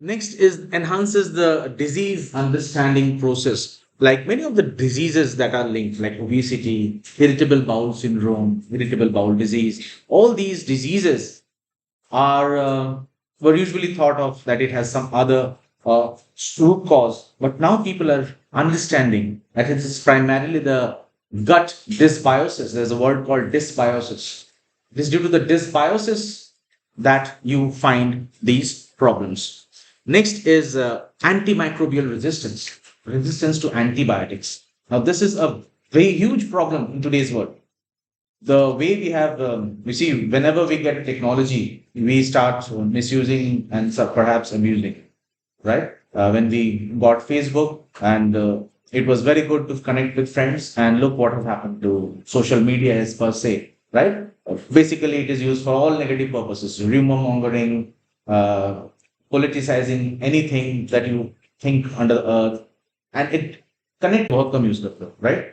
Next is enhances the disease understanding process. Like many of the diseases that are linked, like obesity, irritable bowel syndrome, irritable bowel disease, all these diseases are were usually thought of that it has some other root cause, but now people are understanding that it is primarily the gut dysbiosis. There's a word called dysbiosis. It is due to the dysbiosis that you find these problems. Next is antimicrobial resistance, resistance to antibiotics. Now, this is a very huge problem in today's world. The way we have, you see, whenever we get technology, we start misusing and perhaps abusing, right? When we got Facebook, and it was very good to connect with friends, and look what has happened to social media as per se, right? Basically, it is used for all negative purposes, rumor mongering, uh, politicizing anything that you think under the earth, and it connect बहुत कम use करते हो, right?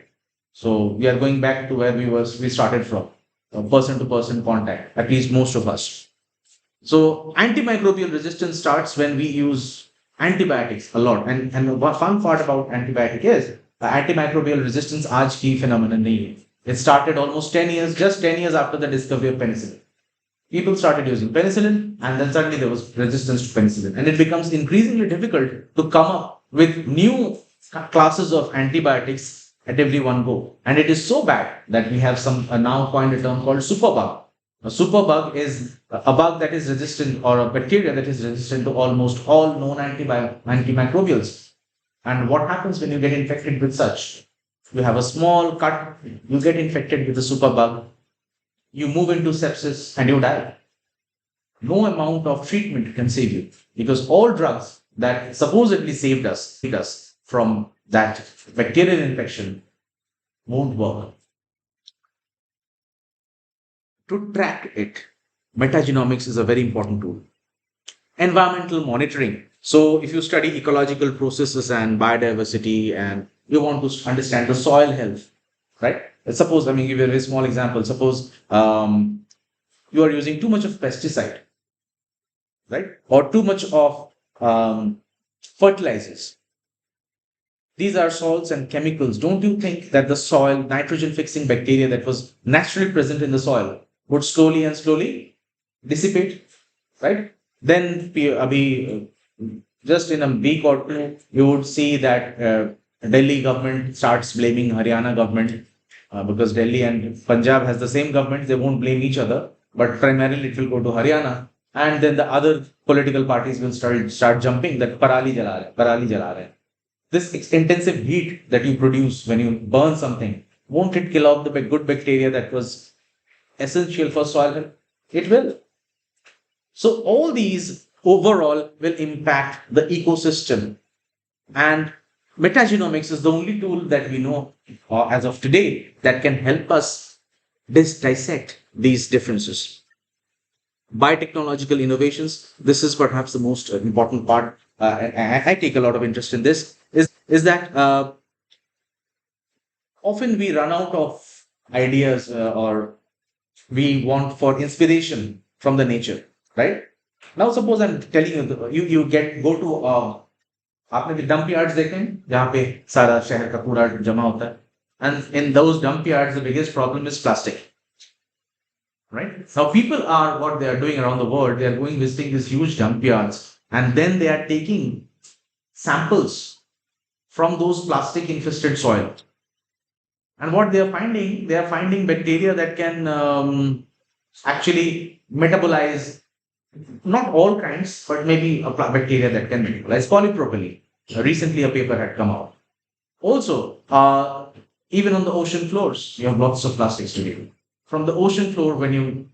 So we are going back to where we started from, person to person contact, at least most of us. So antimicrobial resistance starts when we use antibiotics a lot. And one fun part about antibiotic is antimicrobial resistance आज की phenomenon नहीं है. It started almost 10 years, just 10 years after the discovery of penicillin. People started using penicillin, and then suddenly there was resistance to penicillin. And it becomes increasingly difficult to come up with new classes of antibiotics at every one go. And it is so bad that we have some now coined a term called superbug. A superbug is a bug that is resistant, or a bacteria that is resistant to almost all known antimicrobials. And what happens when you get infected with such? You have a small cut, you get infected with the superbug, you move into sepsis, and you die. No amount of treatment can save you, because all drugs that supposedly saved us from that bacterial infection won't work. To track it, metagenomics is a very important tool. Environmental monitoring. So, if you study ecological processes and biodiversity, and you want to understand the soil health, right? Suppose, I mean, give you a very small example. Suppose you are using too much of pesticide, right? Or too much of fertilizers. These are salts and chemicals. Don't you think that the soil, nitrogen fixing bacteria that was naturally present in the soil would slowly and slowly dissipate, right? Then, just in a week or two, you would see that Delhi government starts blaming Haryana government, because Delhi and Punjab has the same government. They won't blame each other, but primarily it will go to Haryana, and then the other political parties will start jumping that parali jala rahe. This intensive heat that you produce when you burn something, won't it kill off the good bacteria that was essential for soil health? It will. So all these overall will impact the ecosystem, and metagenomics is the only tool that we know as of today that can help us dissect these differences. Biotechnological innovations. This is perhaps the most important part. I take a lot of interest in this. Is that often we run out of ideas, or we want for inspiration from the nature, right? Now, suppose I'm telling you, you get go to आपने भी dump yards देखे हैं जहाँ पे सारा शहर का कूड़ा जमा होता है, and in those dump yards the biggest problem is plastic, right? Now people are what they are doing around the world. They are going visiting these huge dump yards, and then they are taking samples from those plastic infested soil. And what they are finding bacteria that can actually metabolize, not all kinds, but maybe a bacteria that can metabolize polypropylene. Recently, a paper had come out. Also, even on the ocean floors, you have lots of plastics today. From the ocean floor, when you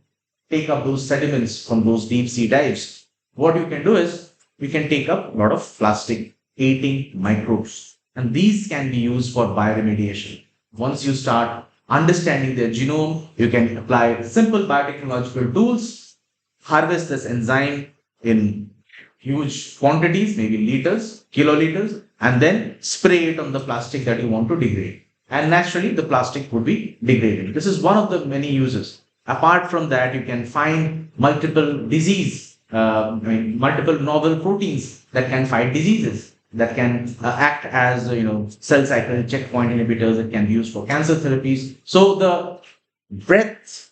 take up those sediments from those deep sea dives, what you can do is you can take up a lot of plastic eating microbes. And these can be used for bioremediation. Once you start understanding their genome, you can apply simple biotechnological tools, harvest this enzyme in huge quantities, maybe liters, kiloliters, and then spray it on the plastic that you want to degrade. and naturally the plastic would be degraded. This is one of the many uses. Apart from that, you can find multiple disease, multiple novel proteins that can fight diseases, that can act as cell cycle checkpoint inhibitors that can be used for cancer therapies. So the breadth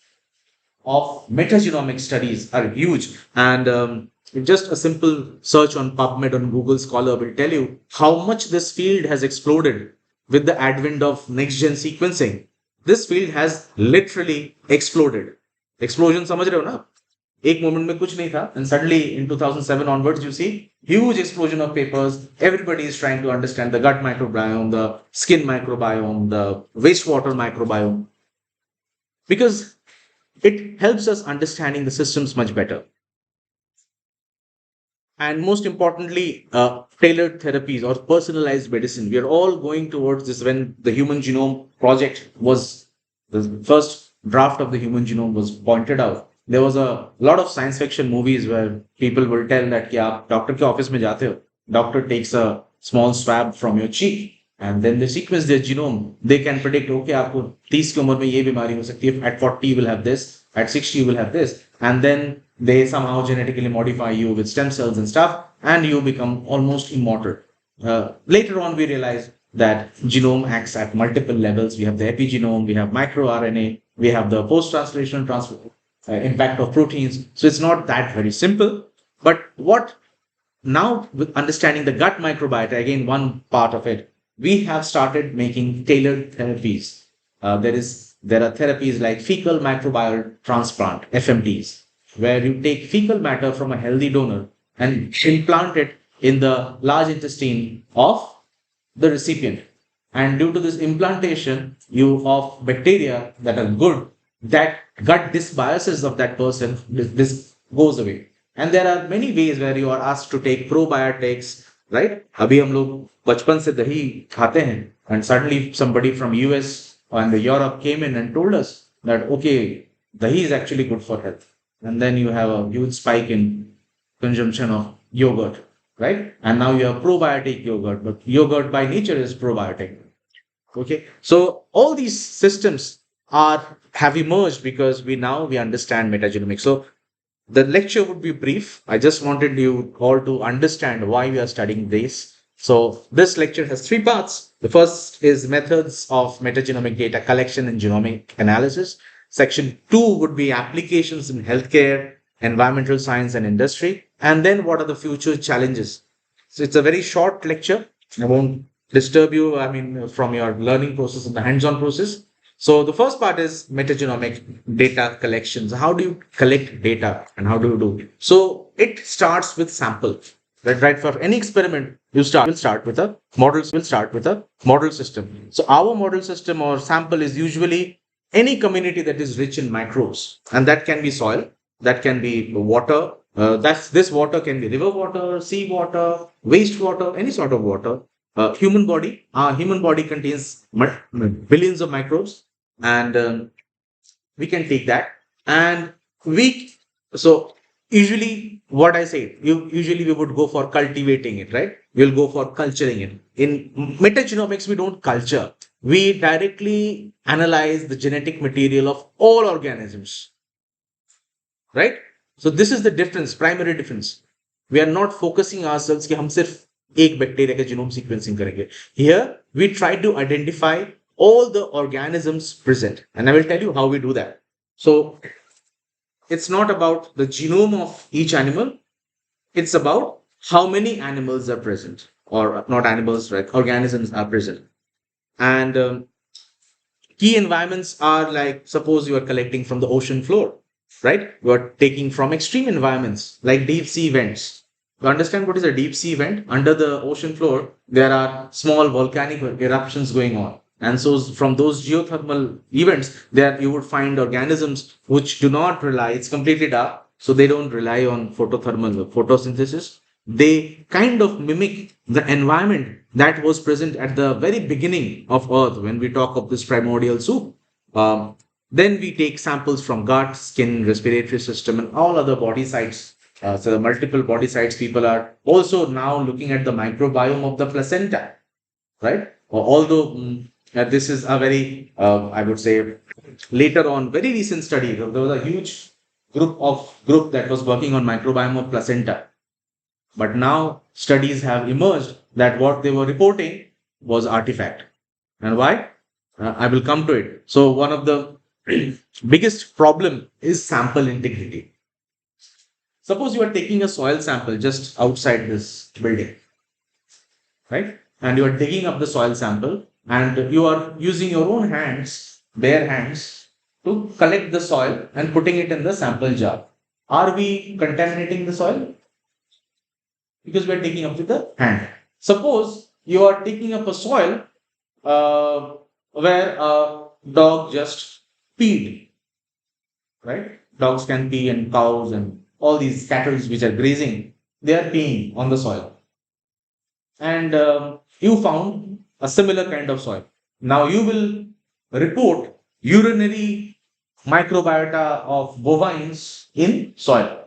of metagenomic studies are huge. And just a simple search on PubMed on Google Scholar will tell you how much this field has exploded with the advent of next gen sequencing. This field has literally exploded. Explosion, समझ रहे हो ना? एक moment में कुछ नहीं था, and suddenly in 2007 onwards, you see huge explosion of papers. Everybody is trying to understand the gut microbiome, the skin microbiome, the wastewater microbiome, because it helps us understanding the systems much better. And most importantly, tailored therapies or personalized medicine. We are all going towards this. When the Human Genome Project was, the first draft of the Human Genome was pointed out, there was a lot of science fiction movies where people will tell that कि आप doctor के office में जाते हो, doctor takes a small swab from your cheek and then they sequence their genome. They can predict, okay, आपको 30 की उम्र में ये बीमारी हो सकती है, at 40 you will have this, at 60 you will have this, and then they somehow genetically modify you with stem cells and stuff, and you become almost immortal. Later on, we realize that genome acts at multiple levels. We have the epigenome, we have microRNA, we have the post-translational impact of proteins. So it's not that very simple. But what now, with understanding the gut microbiota, again, one part of it, we have started making tailored therapies. There are therapies like fecal microbial transplant, FMTs, where you take fecal matter from a healthy donor and implant it in the large intestine of the recipient. And due to this implantation, you of bacteria that are good, that gut dysbiosis of that person, this goes away. And there are many ways where you are asked to take probiotics, right? अभी हम लोग बचपन से दही खाते हैं, and suddenly somebody from US and Europe came in and told us that okay, dahi is actually good for health. And then you have a huge spike in consumption of yogurt, right? And now you have probiotic yogurt, but yogurt by nature is probiotic. Okay, so all these systems are have emerged because we understand metagenomics. So the lecture would be brief. I just wanted you all to understand why we are studying this. So this lecture has three parts. The first is methods of metagenomic data collection and genomic analysis. Section 2 would be applications in healthcare, environmental science and industry. And then what are the future challenges? So it's a very short lecture. I won't disturb you, from your learning process and the hands-on process. So the first part is metagenomic data collections. How do you collect data and how do you do it? So it starts with sample. Right? For any experiment, will start with a model system. So our model system or sample is usually any community that is rich in microbes, and that can be soil, that can be water. This water can be river water, sea water, wastewater, any sort of water. Human body. Our human body contains billions of microbes, and we can take that, and we so usually what I say, usually we would go for cultivating it, right? We'll go for culturing it. In metagenomics, we don't culture. We directly analyze the genetic material of all organisms, right? So this is the difference, primary difference. We are not focusing ourselves कि हम सिर्फ एक bacteria का genome sequencing करेंगे. Here we try to identify all the organisms present, and I will tell you how we do that. So it's not about the genome of each animal, it's about how many animals are present, or not animals, right? Organisms are present. And key environments are like, suppose you are collecting from the ocean floor, right? You are taking from extreme environments like deep sea vents. To understand what is a deep sea vent, under the ocean floor, there are small volcanic eruptions going on. And so from those geothermal events, there you would find organisms which do not rely, it's completely dark, so they don't rely on photothermal photosynthesis. They kind of mimic the environment that was present at the very beginning of Earth when we talk of this primordial soup. Then we take samples from gut, skin, respiratory system, and all other body sites. So the multiple body sites, people are also now looking at the microbiome of the placenta, right? Although This is a very, I would say, later on, very recent study. There was a huge group that was working on microbiome of placenta. But now studies have emerged that what they were reporting was artifact. And why? I will come to it. So one of the biggest problem is sample integrity. Suppose you are taking a soil sample just outside this building, right? And you are digging up the soil sample and you are using your own hands, bare hands, to collect the soil and putting it in the sample jar. Are we contaminating the soil? Because we are taking up with the hand. Suppose you are taking up a soil uh, where a dog just peed, right? Dogs can pee and cows and all these cattle which are grazing, they are peeing on the soil. And you found a similar kind of soil. Now you will report urinary microbiota of bovines in soil.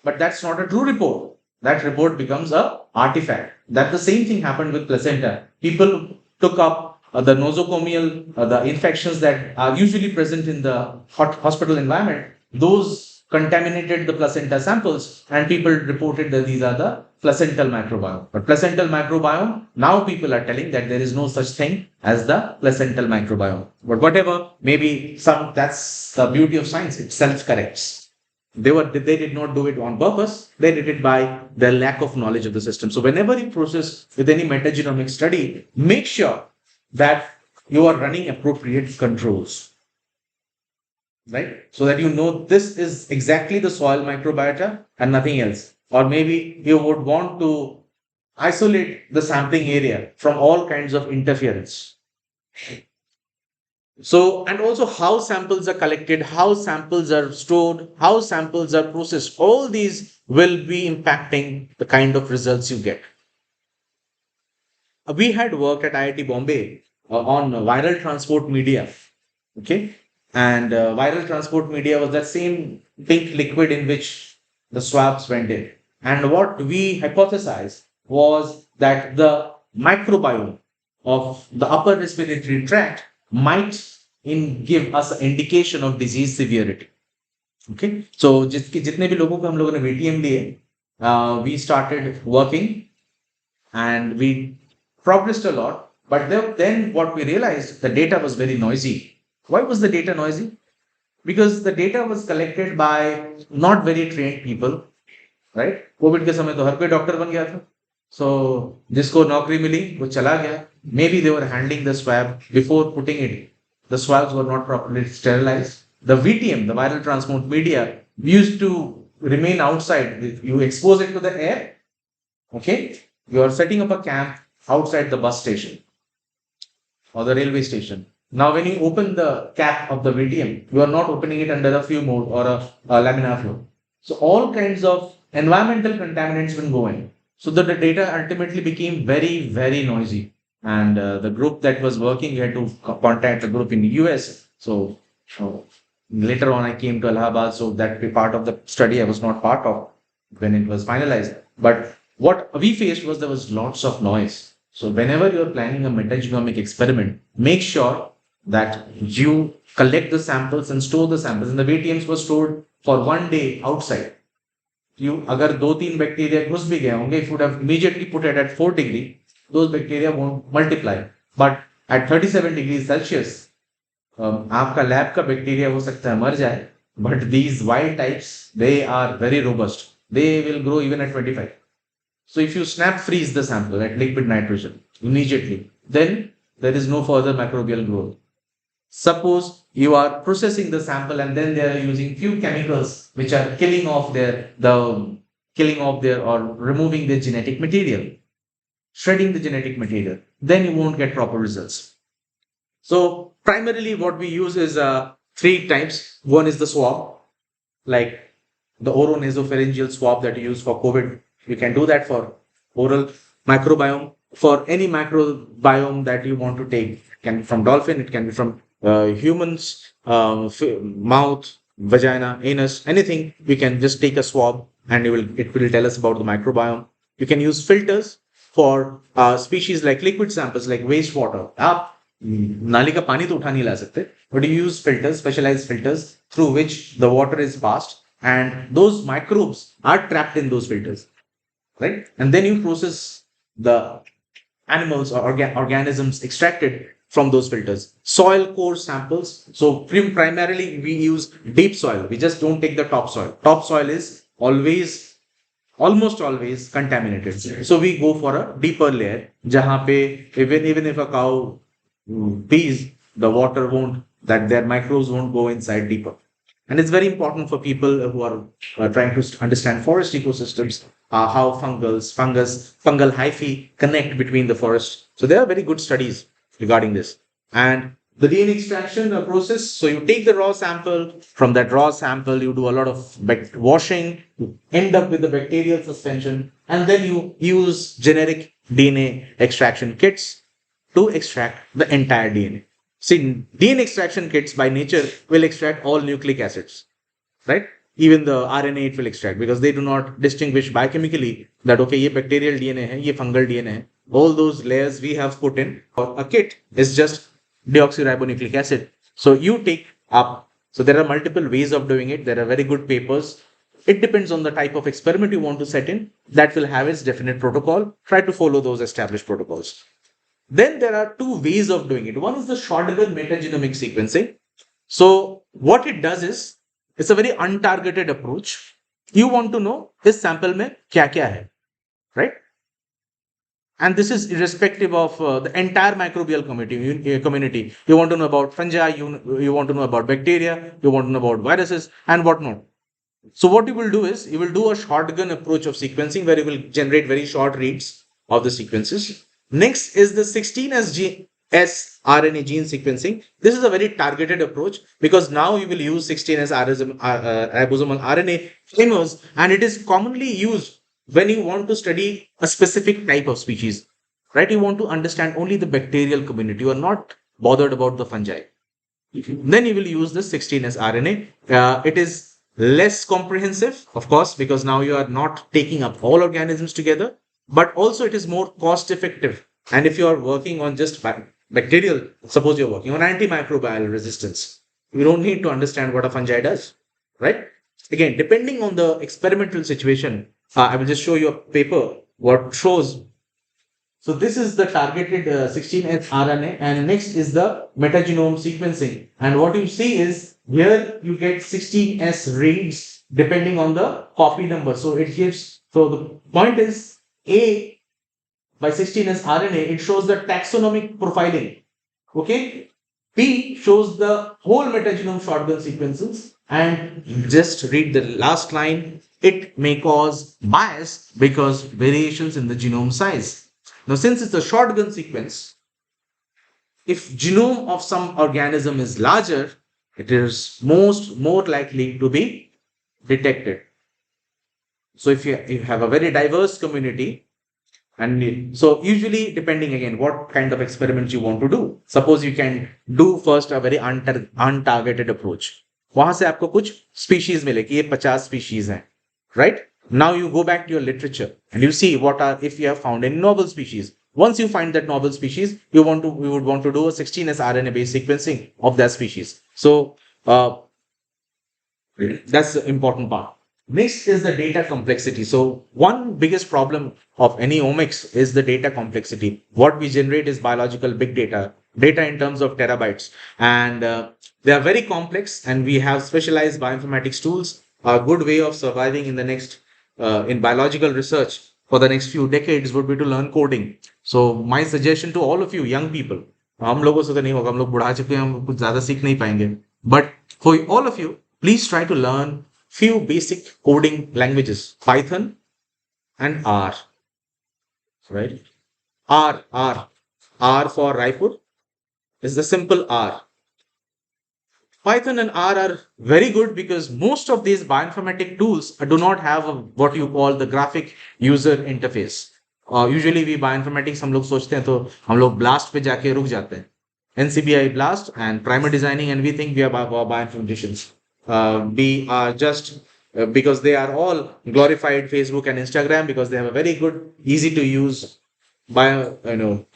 But that's not a true report. That report becomes a artifact. That the same thing happened with placenta. People took up the nosocomial, the infections that are usually present in the hospital environment. Those contaminated the placenta samples, and people reported that these are the placental microbiome. But placental microbiome, now people are telling that there is no such thing as the placental microbiome. But whatever, maybe some that's the beauty of science. It self corrects. They did not do it on purpose. They did it by their lack of knowledge of the system. So whenever you process with any metagenomic study, make sure that you are running appropriate controls, right? So that you know this is exactly the soil microbiota and nothing else. Or maybe you would want to isolate the sampling area from all kinds of interference. So, and also how samples are collected, how samples are stored, how samples are processed, all these will be impacting the kind of results you get. We had worked at IIT Bombay on viral transport media. Okay. And viral transport media was that same pink liquid in which the swabs went in. And what we hypothesized was that the microbiome of the upper respiratory tract might give us an indication of disease severity. Okay. So जितने भी लोगों को हम लोगों ने VTM लिए, we started working and we progressed a lot. But then what we realized, the data was very noisy. Why was the data noisy? Because the data was collected by not very trained people, right? Covid के समय तो हर कोई doctor बन गया था. So जिसको नौकरी मिली वो चला गया. Maybe they were handling the swab before putting it. The swabs were not properly sterilized. The VTM, the viral transport media, used to remain outside. You expose it to the air. Okay, you are setting up a camp outside the bus station or the railway station. Now, when you open the cap of the VTM, you are not opening it under a fume mode or a laminar flow. So, all kinds of environmental contaminants will go in. So, that the data ultimately became very, very noisy. And the group that was working, we had to contact a group in the US. So later on, I came to Allahabad. So, that part of the study I was not part of when it was finalized. But what we faced was there was lots of noise. So, whenever you're planning a metagenomic experiment, make sure that you collect the samples and store the samples. And the VTMs were stored for 1 day outside. You, अगर दो तीन bacteria घुस भी गए होंगे, if you would have immediately put it at 4 degree, those bacteria won't multiply. But at 37 degrees Celsius, आपका lab का bacteria हो सकता है मर जाए, but these wild types, they are very robust. They will grow even at 25. So if you snap freeze the sample at liquid nitrogen immediately, then there is no further microbial growth. Suppose you are processing the sample and then they are using few chemicals which are killing off their or removing their genetic material, shredding the genetic material, then you won't get proper results. So primarily what we use is three types. One is the swab, like the oronasopharyngeal swab that you use for COVID. You can do that for oral microbiome. For any microbiome that you want to take, it can be from dolphin, it can be from humans, mouth, vagina, anus, anything. We can just take a swab and it will tell us about the microbiome. You can use filters for species like liquid samples like wastewater. आप नाली का पानी तो उठा नहीं ला सकते, but you use filters, specialized filters through which the water is passed, and those microbes are trapped in those filters, right? And then you process the animals or organisms extracted from those filters. Soil core samples. So primarily we use deep soil. We just don't take the topsoil. Topsoil is almost always contaminated. So we go for a deeper layer. Jahan pe even if a cow pees, the water won't, that their microbes won't go inside deeper. And it's very important for people who are trying to understand forest ecosystems, how fungal hyphae connect between the forest. So there are very good studies regarding this. And the DNA extraction process. So you take the raw sample. From that raw sample, you do a lot of washing, you end up with the bacterial suspension, and then you use generic DNA extraction kits to extract the entire DNA. See, DNA extraction kits by nature will extract all nucleic acids, right? Even the RNA it will extract because they do not distinguish biochemically that okay, ये bacterial DNA है, ये fungal DNA है. All those layers we have put in for a kit is just deoxyribonucleic acid. So you take up. So there are multiple ways of doing it. There are very good papers. It depends on the type of experiment you want to set in. That will have its definite protocol. Try to follow those established protocols. Then there are two ways of doing it. One is the shotgun metagenomic sequencing. So what it does is it's a very untargeted approach. You want to know this sample में क्या क्या है, right? And this is irrespective of the entire microbial community. You want to know about fungi, you want to know about bacteria, you want to know about viruses and whatnot. So what you will do is you will do a shotgun approach of sequencing where you will generate very short reads of the sequences. Next is the 16S RNA gene sequencing. This is a very targeted approach because now you will use 16S ribosomal RNA primers, and it is commonly used when you want to study a specific type of species, right? You want to understand only the bacterial community. You are not bothered about the fungi. Then you will use the 16S RNA. It is less comprehensive, of course, because now you are not taking up all organisms together, but also it is more cost effective. And if you are working on just bacterial, suppose you're working on antimicrobial resistance, you don't need to understand what a fungi does, right? Again, depending on the experimental situation, I will just show you a paper what shows. So this is the targeted 16S RNA, and next is the metagenome sequencing. And what you see is here you get 16S reads depending on the copy number. So it gives, so the point is A by 16S RNA, it shows the taxonomic profiling. Okay. P shows the whole metagenome shotgun sequences, and just read the last line. It may cause bias because variations in the genome size. Now, since it's a shotgun sequence, if genome of some organism is larger, it is more likely to be detected. So if you have a very diverse community, and so usually depending again what kind of experiments you want to do. Suppose you can do first a very untargeted approach. वहां से आपको कुछ species मिले कि ये 50 species हैं, right? Now you go back to your literature and you see what are, if you have found any novel species. Once you find that novel species, you would want to do a 16S RNA based sequencing of that species. So that's the important part. Next is the data complexity. So one biggest problem of any omics is the data complexity. What we generate is biological big data in terms of terabytes, and they are very complex. And we have specialized bioinformatics tools. A good way of surviving in the next in biological research for the next few decades would be to learn coding. So my suggestion to all of you young people, हम लोगों से तो नहीं होगा, हम लोग बुढ़ा चुके हैं, हम कुछ ज्यादा सीख नहीं पाएंगे. But for all of you, please try to learn few basic coding languages, Python and R, right? R for Raipur is the simple R. Python and R are very good because most of these bioinformatic tools do not have what you call the graphic user interface. Usually we bioinformatics हम लोग सोचते हैं तो हम लोग blast पे जाके रुक जाते हैं. NCBI blast and primer designing, and we think we are bioinformaticians. We are just because they are all glorified Facebook and Instagram because they have a very good, easy to use by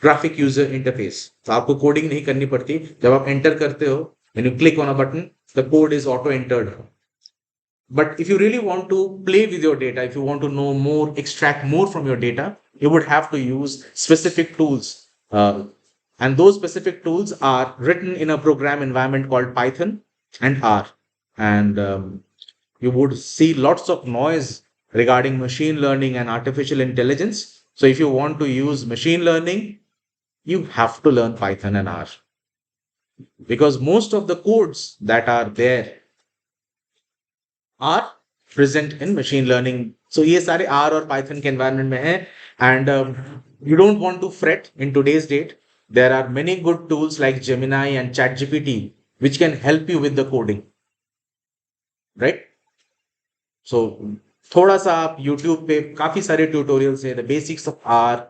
graphic user interface. तो आपको coding नहीं करनी पड़ती, जब आप enter करते हो, when you click on a button, the code is auto entered. But if you really want to play with your data, if you want to know more, extract more from your data, you would have to use specific tools. And those specific tools are written in a program environment called Python and R. And you would see lots of noise regarding machine learning and artificial intelligence. So if you want to use machine learning, you have to learn Python and R, because most of the codes that are there are present in machine learning. So ये सारे R और Python के environment में हैं, and you don't want to fret in today's date. There are many good tools like Gemini and ChatGPT which can help you with the coding, right? So थोड़ा सा आप YouTube पे काफी सारे tutorials है, the basics of R.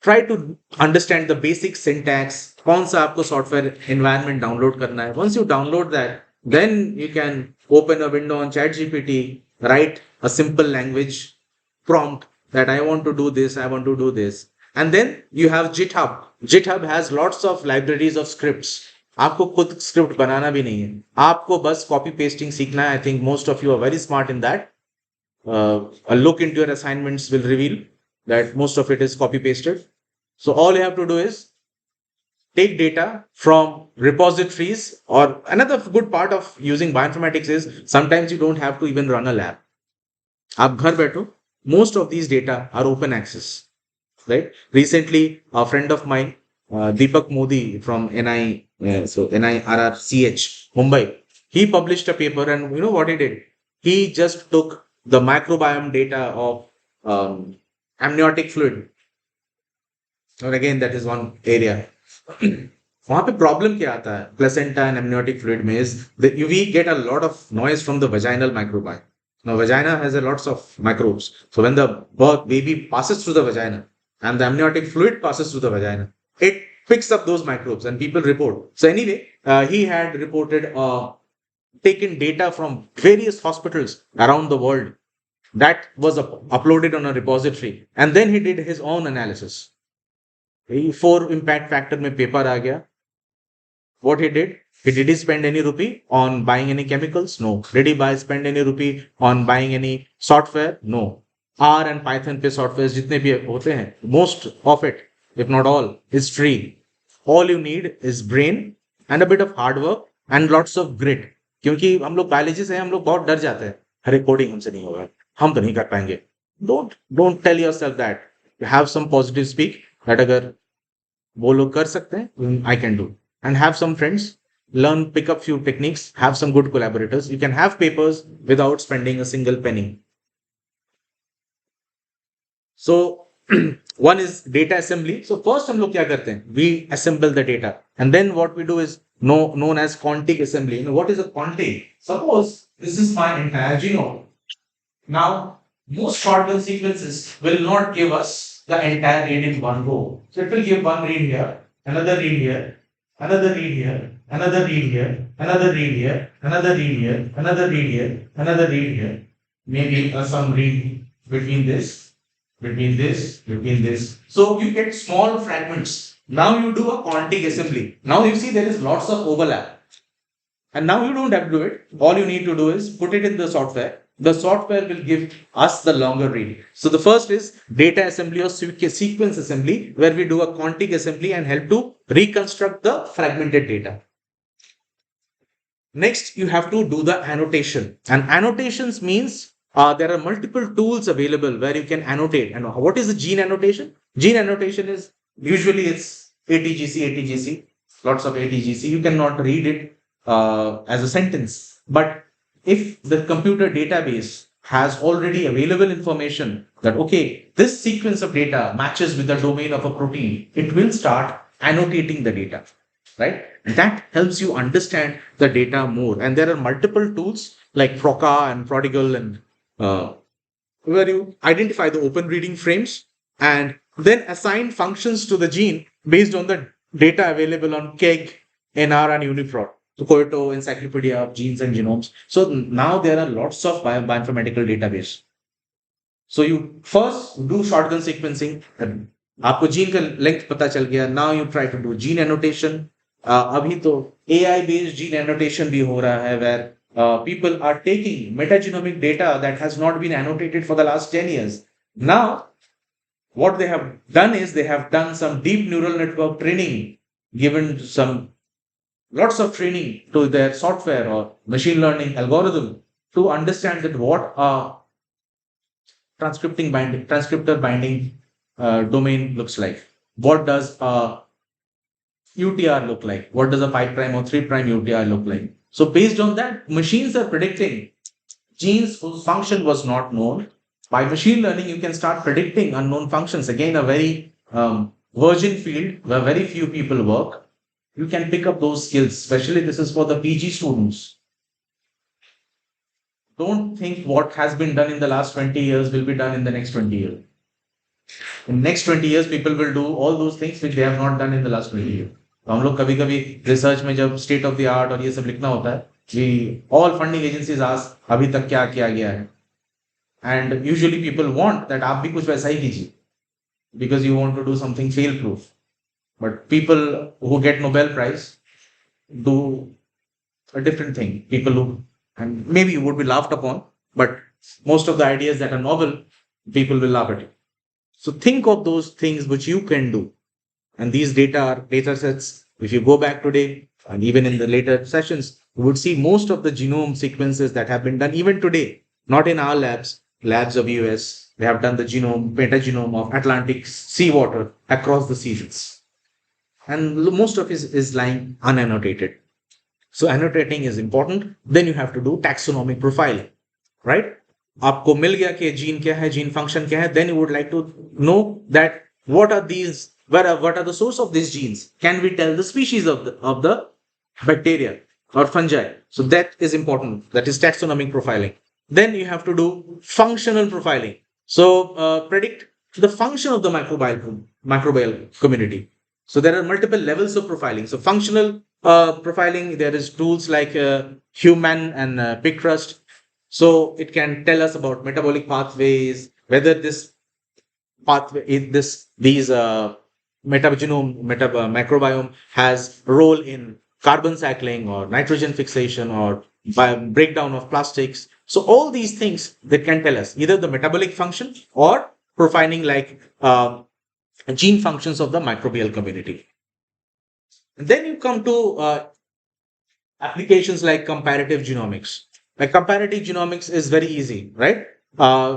Try to understand the basic syntax, कौन सा आपको सॉफ्टवेयर environment डाउनलोड करना है. Once you download that, then you can open a window on ChatGPT, write a simple language prompt that I want to do this, I want to do this. And then you have GitHub. GitHub has lots of libraries of scripts. आपको खुद script बनाना भी नहीं है, आपको बस copy pasting सीखना है. I think most of you are very smart in that. A look into your assignments will reveal that most of it is copy pasted. So all you have to do is take data from repositories, or another good part of using bioinformatics is sometimes you don't have to even run a lab. आप घर बैठो, most of these data are open access, right? Recently, a friend of mine, Deepak Modi from NI, so NIRRCH, Mumbai, he published a paper, and you know what he did? He just took the microbiome data of amniotic fluid. और again that is one area. वहां पे problem क्या आता है placenta and amniotic fluid में is that we get a lot of noise from the vaginal microbiome. Now vagina has a lots of microbes. So when the baby passes through the vagina and the amniotic fluid passes through the vagina, it picks up those microbes and people report. So anyway, he had reported taken data from various hospitals around the world that was uploaded on a repository, and then he did his own analysis. Four impact factor में paper आ गया. What he did? Did he spend any rupee on buying any chemicals? No. Did he spend any rupee on buying any software? No. R and Python पे softwares जितने भी होते हैं, most of it, if not all, is free. All you need is brain and a bit of hard work and lots of grit. क्योंकि हम लोग biology से हैं, हम लोग बहुत डर जाते हैं, अरे कोडिंग हमसे नहीं होगा, हम तो नहीं कर पाएंगे. Don't tell yourself that. You have some positive speak that अगर वो लोग कर सकते हैं, I can do. And have some friends, learn, pick up few techniques, have some good collaborators. You can have papers without spending a single penny. So one is data assembly. So first हम लोग क्या करते हैं, we assemble the data, and then what we do is known as quantic assembly. You know what is a quantic? Suppose this is my entire genome. Now most shotgun sequences will not give us the entire read in one go. So it will give one read here, another read here, another read here, another read here, another read here, another read here, another read here, another read here. Maybe some read between this, between this, between this. So you get small fragments. Now you do a quantic assembly. Now you see there is lots of overlap. And now you don't have to do it. All you need to do is put it in the software. The software will give us the longer read. So the first is data assembly or sequence assembly, where we do a quantic assembly and help to reconstruct the fragmented data. Next, you have to do the annotation. And annotations means there are multiple tools available where you can annotate. And what is the gene annotation? Gene annotation is usually it's ATGC, lots of ATGC. You cannot read it as a sentence. But if the computer database has already available information that, okay, this sequence of data matches with the domain of a protein, it will start annotating the data, right? And that helps you understand the data more. And there are multiple tools like Proca and Prodigal, and where you identify the open reading frames and then assign functions to the gene based on the data available on KEGG, NR, and UniProt. So Koito, Encyclopedia of Genes and Genomes. So now there are lots of bioinformatical database. So you first do shotgun sequencing, आपको gene का length पता चल गया, now you try to do gene annotation. अभी तो AI based gene annotation भी हो रहा है, where people are taking metagenomic data that has not been annotated for the last 10 years. Now what they have done is they have done some deep neural network training, given some lots of training to their software or machine learning algorithm to understand that what a transcriptor binding domain looks like. What does a UTR look like? What does a 5 prime or 3 prime UTR look like? So based on that, machines are predicting genes whose function was not known. By machine learning, you can start predicting unknown functions. Again, a very virgin field where very few people work. You can pick up those skills, especially this is for the PG students. Don't think what has been done in the last 20 years will be done in the next 20 years. In next 20 years, people will do all those things which they have not done in the last 20 years. तो हम लोग कभी कभी research में जब state of the art और ये सब लिखना होता है, we all funding agencies ask अभी तक क्या किया गया है, and usually people want that आप भी कुछ वैसा ही कीजिए because you want to do something fail proof. But people who get Nobel Prize do a different thing. People who, and maybe you would be laughed upon, but most of the ideas that are novel, people will laugh at you. So think of those things which you can do. And these data sets, if you go back today and even in the later sessions, you would see most of the genome sequences that have been done even today, not in our labs of US. They have done the metagenome of Atlantic seawater across the seasons. And most of it is lying unannotated. So annotating is important. Then you have to do taxonomic profiling, right? आपको मिल गया कि gene क्या है, gene function क्या है, then you would like to know that what are these, what are the source of these genes? Can we tell the species of the bacteria or fungi? So that is important. That is taxonomic profiling. Then you have to do functional profiling. So predict the function of the microbial community. So there are multiple levels of profiling. So functional profiling, there is tools like Human and Pictrust. So it can tell us about metabolic pathways, whether this pathway, these microbiome has role in carbon cycling or nitrogen fixation or by breakdown of plastics. So all these things that can tell us either the metabolic function or profiling like gene functions of the microbial community. And then you come to applications like comparative genomics. Like comparative genomics is very easy, right?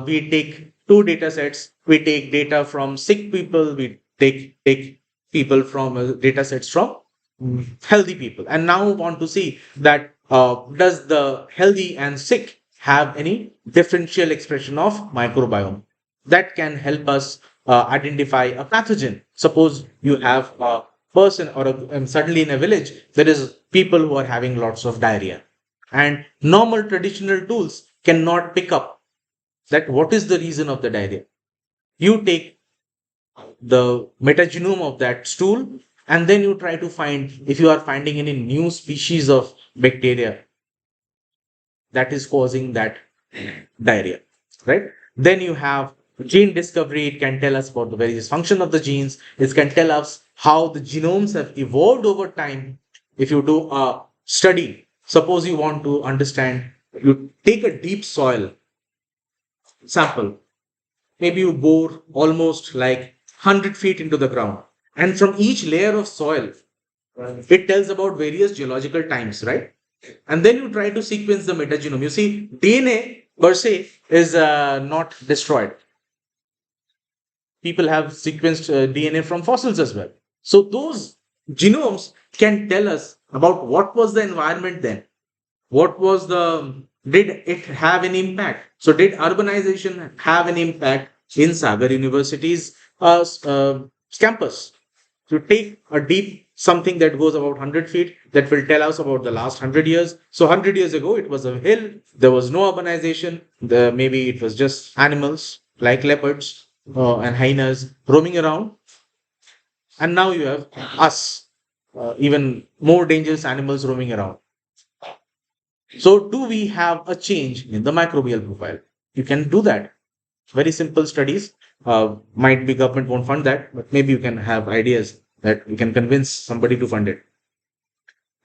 We take two data sets. We take data from sick people. We take people from data sets from healthy people. And now we want to see that does the healthy and sick have any differential expression of microbiome that can help us identify a pathogen. Suppose you have a person or suddenly in a village, there is people who are having lots of diarrhea and normal traditional tools cannot pick up that what is the reason of the diarrhea. You take the metagenome of that stool and then you try to find if you are finding any new species of bacteria that is causing that diarrhea, right? Then you have gene discovery. It can tell us about the various function of the genes. It can tell us how the genomes have evolved over time. If you do a study, suppose you want to understand, you take a deep soil sample, maybe you bore almost like 100 feet into the ground, and from each layer of soil, it tells about various geological times, right? And then you try to sequence the metagenome. You see, DNA per se is not destroyed. People have sequenced DNA from fossils as well. So those genomes can tell us about what was the environment then. What was the, did it have an impact? So did urbanization have an impact in Sagar University's campus? To take a deep something that goes about 100 feet that will tell us about the last 100 years. So 100 years ago, it was a hill. There was no urbanization. Maybe it was just animals like leopards and hyenas roaming around. And now you have us, even more dangerous animals roaming around. So do we have a change in the microbial profile? You can do that. Very simple studies. Might be government won't fund that, but maybe you can have ideas that you can convince somebody to fund it.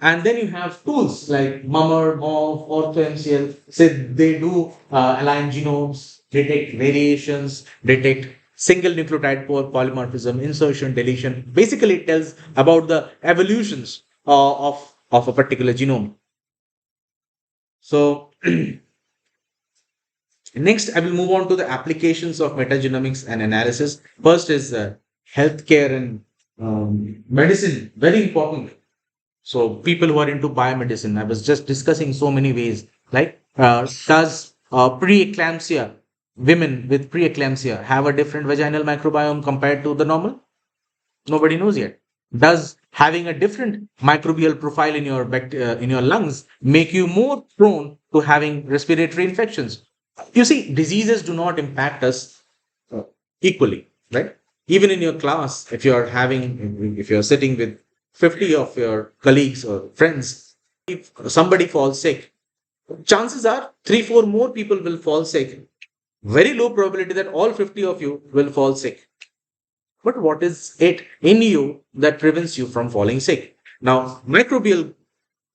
And then you have tools like Mummer, MOV, OrthoMCL. Say they do align genomes, detect variations, detect single nucleotide polymorphism, insertion, deletion. Basically, it tells about the evolutions of a particular genome. So next, I will move on to the applications of metagenomics and analysis. First is healthcare and medicine, very important. So people who are into biomedicine, I was just discussing so many ways. Like, does preeclampsia, women with preeclampsia have a different vaginal microbiome compared to the normal? Nobody knows yet. Does having a different microbial profile in your in your lungs make you more prone to having respiratory infections? You see, diseases do not impact us uh, equally, right? Even in your class, if you're sitting with 50 of your colleagues or friends, if somebody falls sick, chances are 3, 4 more people will fall sick. Very low probability that all 50 of you will fall sick. But what is it in you that prevents you from falling sick? Now, microbial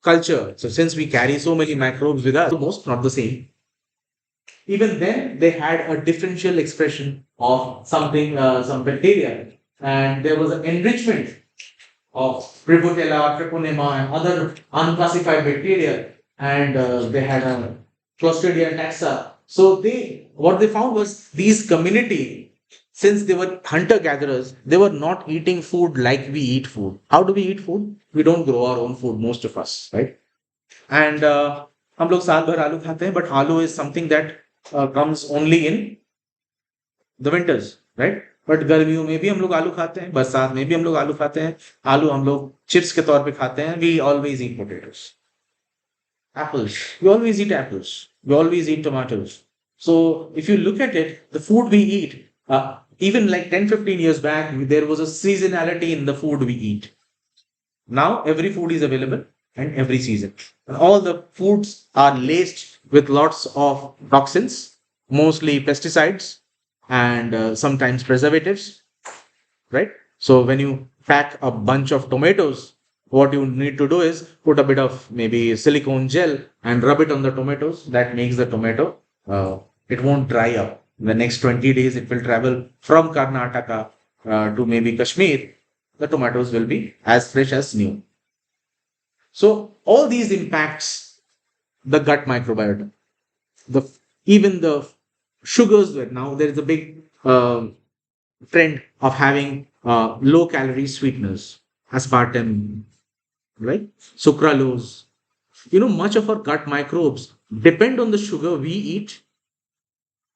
culture. So, since we carry so many microbes with us, almost not the same. Even then, they had a differential expression of something, some bacteria, and there was an enrichment of Prevotella, Treponema, and other unclassified bacteria, and they had a Clostridia taxa. So what they found was these community, since they were hunter gatherers, they were not eating food like we eat food. How do we eat food? We don't grow our own food, most of us, right? And हम लोग साल भर आलू खाते हैं, but आलू is something that comes only in the winters, right? But गर्मियों में भी हम लोग आलू खाते हैं, बरसात में भी हम लोग आलू खाते हैं। आलू हम लोग चिप्स के तौर पे खाते हैं। We always eat potatoes, apples. We always eat apples. We always eat tomatoes. So if you look at it, the food we eat, even like 10, 15 years back, there was a seasonality in the food we eat. Now every food is available and every season. And all the foods are laced with lots of toxins, mostly pesticides and sometimes preservatives, right? So when you pack a bunch of tomatoes, what you need to do is put a bit of maybe silicone gel and rub it on the tomatoes. That makes the tomato, it won't dry up. In the next 20 days, it will travel from Karnataka to maybe Kashmir. The tomatoes will be as fresh as new. So all these impacts the gut microbiota. The even the sugars. Now there is a big trend of having low calorie sweeteners, aspartame, right? Sucralose. Much of our gut microbes depend on the sugar we eat.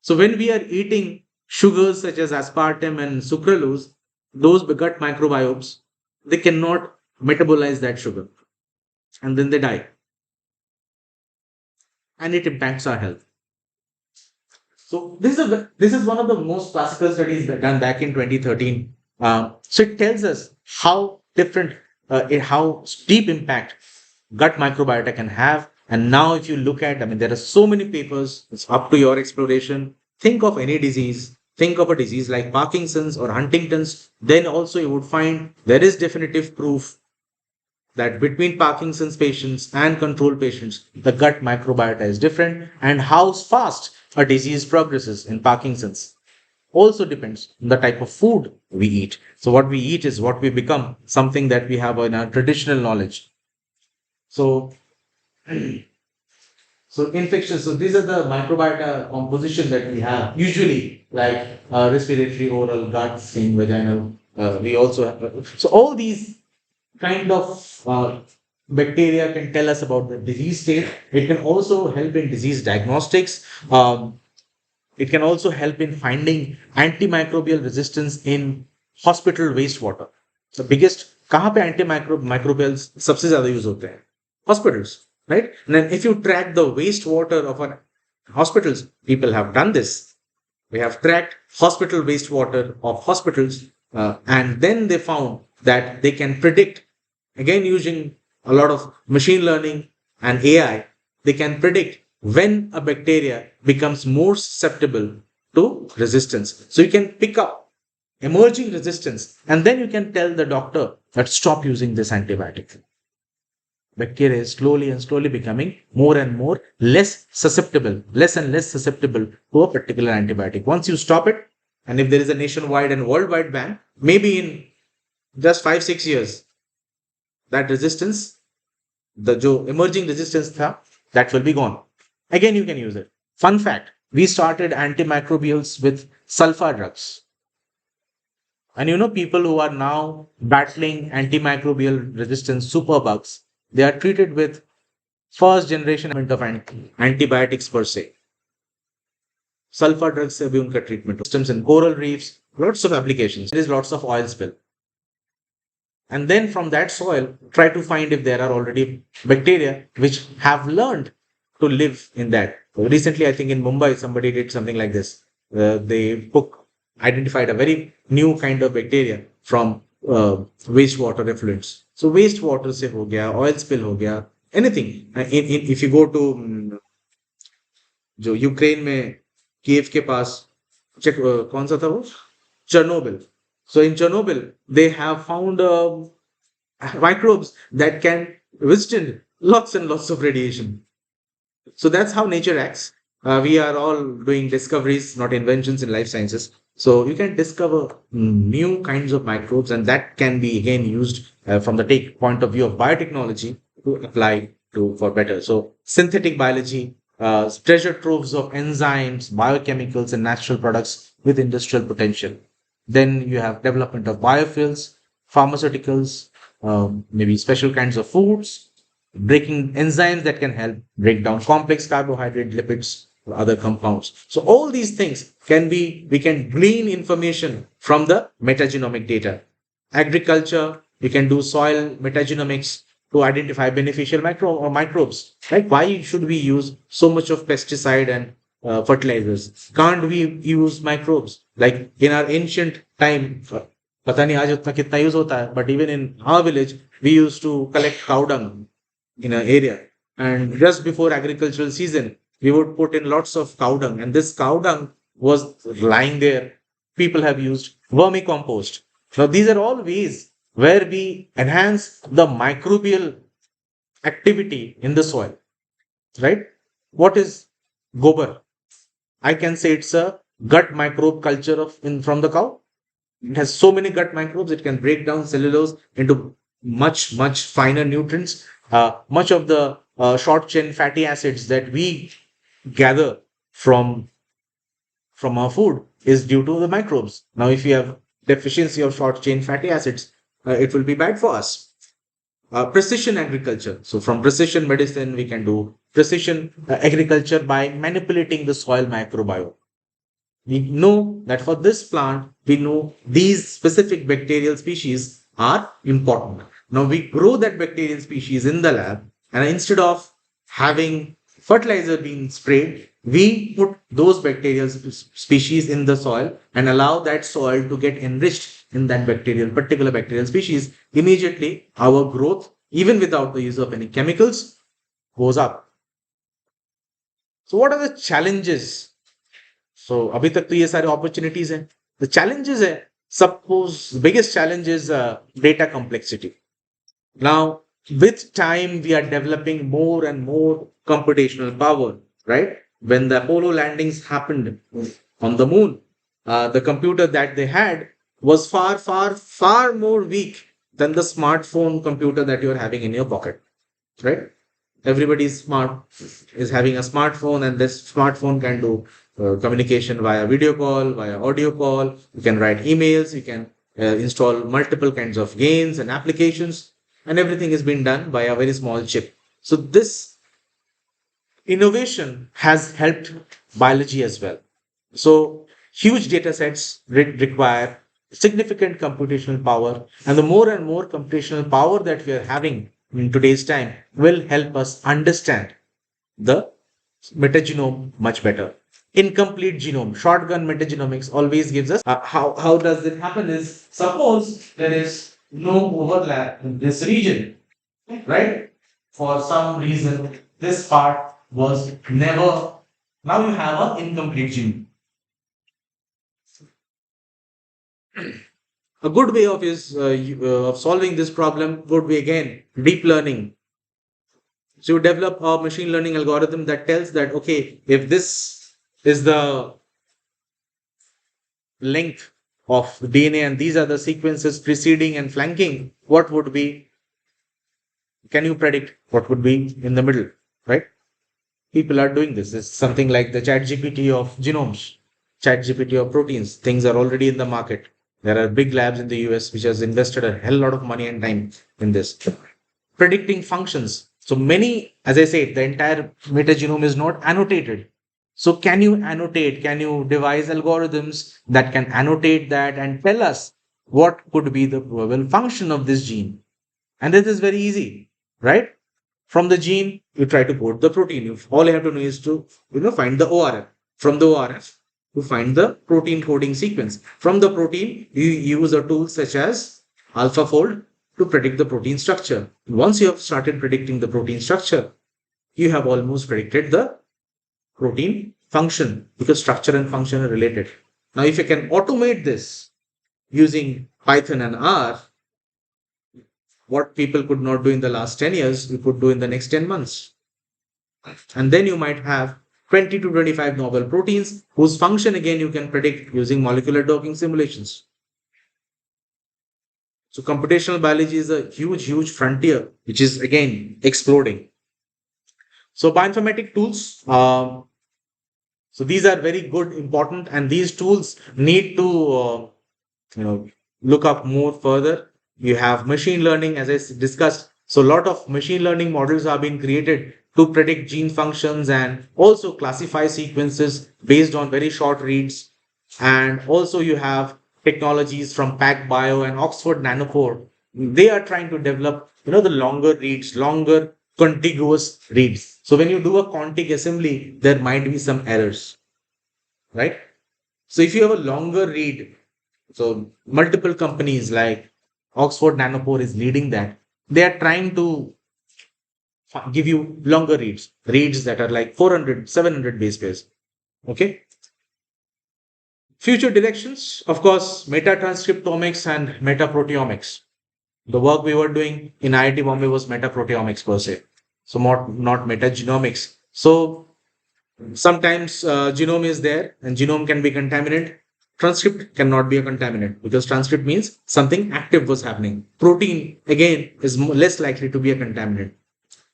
So when we are eating sugars such as aspartame and sucralose, those gut microbiomes, they cannot metabolize that sugar and then they die, and it impacts our health. So this is one of the most classical studies that done back in 2013. So it tells us how different, how deep impact gut microbiota can have. And now, if you look at, I mean, there are so many papers. It's up to your exploration. Think of any disease. Think of a disease like Parkinson's or Huntington's. Then also you would find there is definitive proof that between Parkinson's patients and control patients, the gut microbiota is different, and how fast a disease progresses in Parkinson's also depends on the type of food we eat. So, what we eat is what we become, something that we have in our traditional knowledge. So, so infections. So, these are the microbiota composition that we have usually, like respiratory, oral, gut, skin, vaginal. We also have. So, all these kind of bacteria can tell us about the disease state. It can also help in disease diagnostics. It can also help in finding antimicrobial resistance in hospital wastewater. The biggest कहाँ पे antimicrobials सबसे ज़्यादा use होते हैं? Hospitals, right? And then if you track the wastewater of our hospitals, people have done this. We have tracked hospital wastewater of hospitals, and then they found that they can predict, again using a lot of machine learning and AI, they can predict when a bacteria becomes more susceptible to resistance. So you can pick up emerging resistance and then you can tell the doctor that stop using this antibiotic. Bacteria is slowly and slowly becoming more and more less susceptible, less and less susceptible to a particular antibiotic. Once you stop it, and if there is a nationwide and worldwide ban, maybe in just 5 6 years, that resistance, the jo emerging resistance tha, that will be gone. Again, you can use it. Fun fact: we started antimicrobials with sulfur drugs. And people who are now battling antimicrobial resistance superbugs, they are treated with first generation of antibiotics per se. Sulfur drugs से भी उनका treatment systems in coral reefs, lots of applications. There is lots of oil spill. And then from that soil, try to find if there are already bacteria which have learned to live in that. Recently, I think in Mumbai, somebody did something like this. Identified a very new kind of bacteria from wastewater effluents. So wastewater se ho gaya, oil spill ho gaya, anything. If you go to जो Ukraine में Kyiv के पास check कौन सा था वो Chernobyl so in chernobyl they have found microbes that can withstand lots and lots of radiation. So that's how nature acts. We are all doing discoveries, not inventions in life sciences. So you can discover new kinds of microbes, and that can be again used from the take point of view of biotechnology to apply to for better. So synthetic biology, treasure troves of enzymes, biochemicals, and natural products with industrial potential. Then you have development of biofuels, pharmaceuticals, maybe special kinds of foods, breaking enzymes that can help break down complex carbohydrate, lipids, or other compounds. So all these things we can glean information from the metagenomic data. Agriculture, we can do soil metagenomics to identify beneficial microbes. Like why should we use so much of pesticide and fertilizers? Can't we use microbes? Like in our ancient time, पता नहीं आज उतना कितना use होता है, but even in our village, we used to collect cow dung in an area. And just before agricultural season, we would put in lots of cow dung, and this cow dung was lying there. People have used vermicompost. Now, these are all ways where we enhance the microbial activity in the soil, right? What is gobar? I can say it's a gut microbe culture from the cow. It has so many gut microbes, it can break down cellulose into much, much finer nutrients. Much of the short chain fatty acids that we gather from our food is due to the microbes. Now, if you have deficiency of short chain fatty acids, it will be bad for us. Precision agriculture. So, from precision medicine, we can do precision agriculture by manipulating the soil microbiome. We know that for this plant, we know these specific bacterial species are important. Now we grow that bacterial species in the lab, and instead of having fertilizer being sprayed, we put those bacterial species in the soil and allow that soil to get enriched in that particular bacterial species. Immediately, our growth, even without the use of any chemicals, goes up. So, what are the challenges? So अभी तक तो ये सारे opportunities हैं. The challenges है, suppose the biggest challenge is data complexity. Now, with time, we are developing more and more computational power, right? When the Apollo landings happened on the moon, the computer that they had was far, far, far more weak than the smartphone computer that you're having in your pocket, right? Everybody's smart is having a smartphone, and this smartphone can do communication via video call, via audio call. You can write emails, you can install multiple kinds of games and applications, and everything is being done by a very small chip. So this innovation has helped biology as well. So huge data sets require significant computational power, and the more and more computational power that we are having in today's time will help us understand the metagenome much better. Incomplete genome, shotgun metagenomics always gives us how does it happen is suppose there is no overlap in this region, right? For some reason, this part was never, now you have an incomplete genome. A good way of of solving this problem would be again deep learning. So you develop a machine learning algorithm that tells that, okay, if this is the length of DNA and these are the sequences preceding and flanking, what would be, can you predict what would be in the middle, right? People are doing this. It's something like the chat GPT of genomes, chat GPT of proteins. Things are already in the market. There are big labs in the US which has invested a hell lot of money and time in this. Predicting functions. So many, as I said, the entire metagenome is not annotated. So can you annotate? Can you devise algorithms that can annotate that and tell us what could be the probable function of this gene? And this is very easy, right? From the gene, you try to code the protein. All you have to do is to find the ORF. From the ORF, you find the protein coding sequence. From the protein, you use a tool such as AlphaFold to predict the protein structure. Once you have started predicting the protein structure, you have almost predicted the protein function because structure and function are related. Now, if you can automate this using Python and R, what people could not do in the last 10 years, you could do in the next 10 months. And then you might have 20 to 25 novel proteins whose function again you can predict using molecular docking simulations. So computational biology is a huge, huge frontier, which is again exploding. So bioinformatic tools, so these are very good, important, and these tools need to look up more further. You have machine learning, as discussed. So a lot of machine learning models are being created to predict gene functions and also classify sequences based on very short reads. And also you have technologies from PacBio and Oxford Nanopore. They are trying to develop, the longer reads, longer contiguous reads. So when you do a contig assembly, there might be some errors, right? So if you have a longer read, so multiple companies like Oxford Nanopore is leading that. They are trying to give you longer reads that are like 400, 700 base pairs. Okay. Future directions, of course, metatranscriptomics and metaproteomics. The work we were doing in IIT Bombay was metaproteomics per se. So not metagenomics. So sometimes genome is there and genome can be contaminated. Transcript cannot be a contaminant because transcript means something active was happening. Protein, again, is less likely to be a contaminant.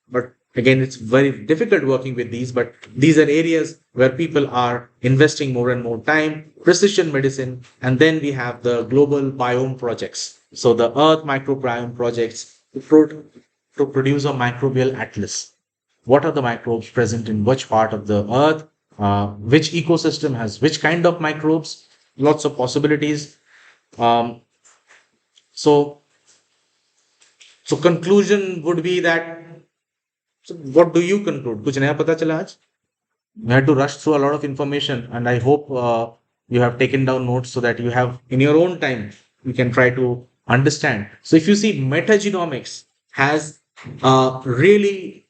But again, it's very difficult working with these, but these are areas where people are investing more and more time, precision medicine, and then we have the global biome projects. So the Earth microbiome projects to produce a microbial atlas. What are the microbes present in which part of the earth? Which ecosystem has which kind of microbes? Lots of possibilities. Um, so, so conclusion would be that. So what do you conclude? कुछ नया पता चला आज? We had to rush through a lot of information, and I hope you have taken down notes so that you have in your own time you can try to understand. So if you see, metagenomics has a really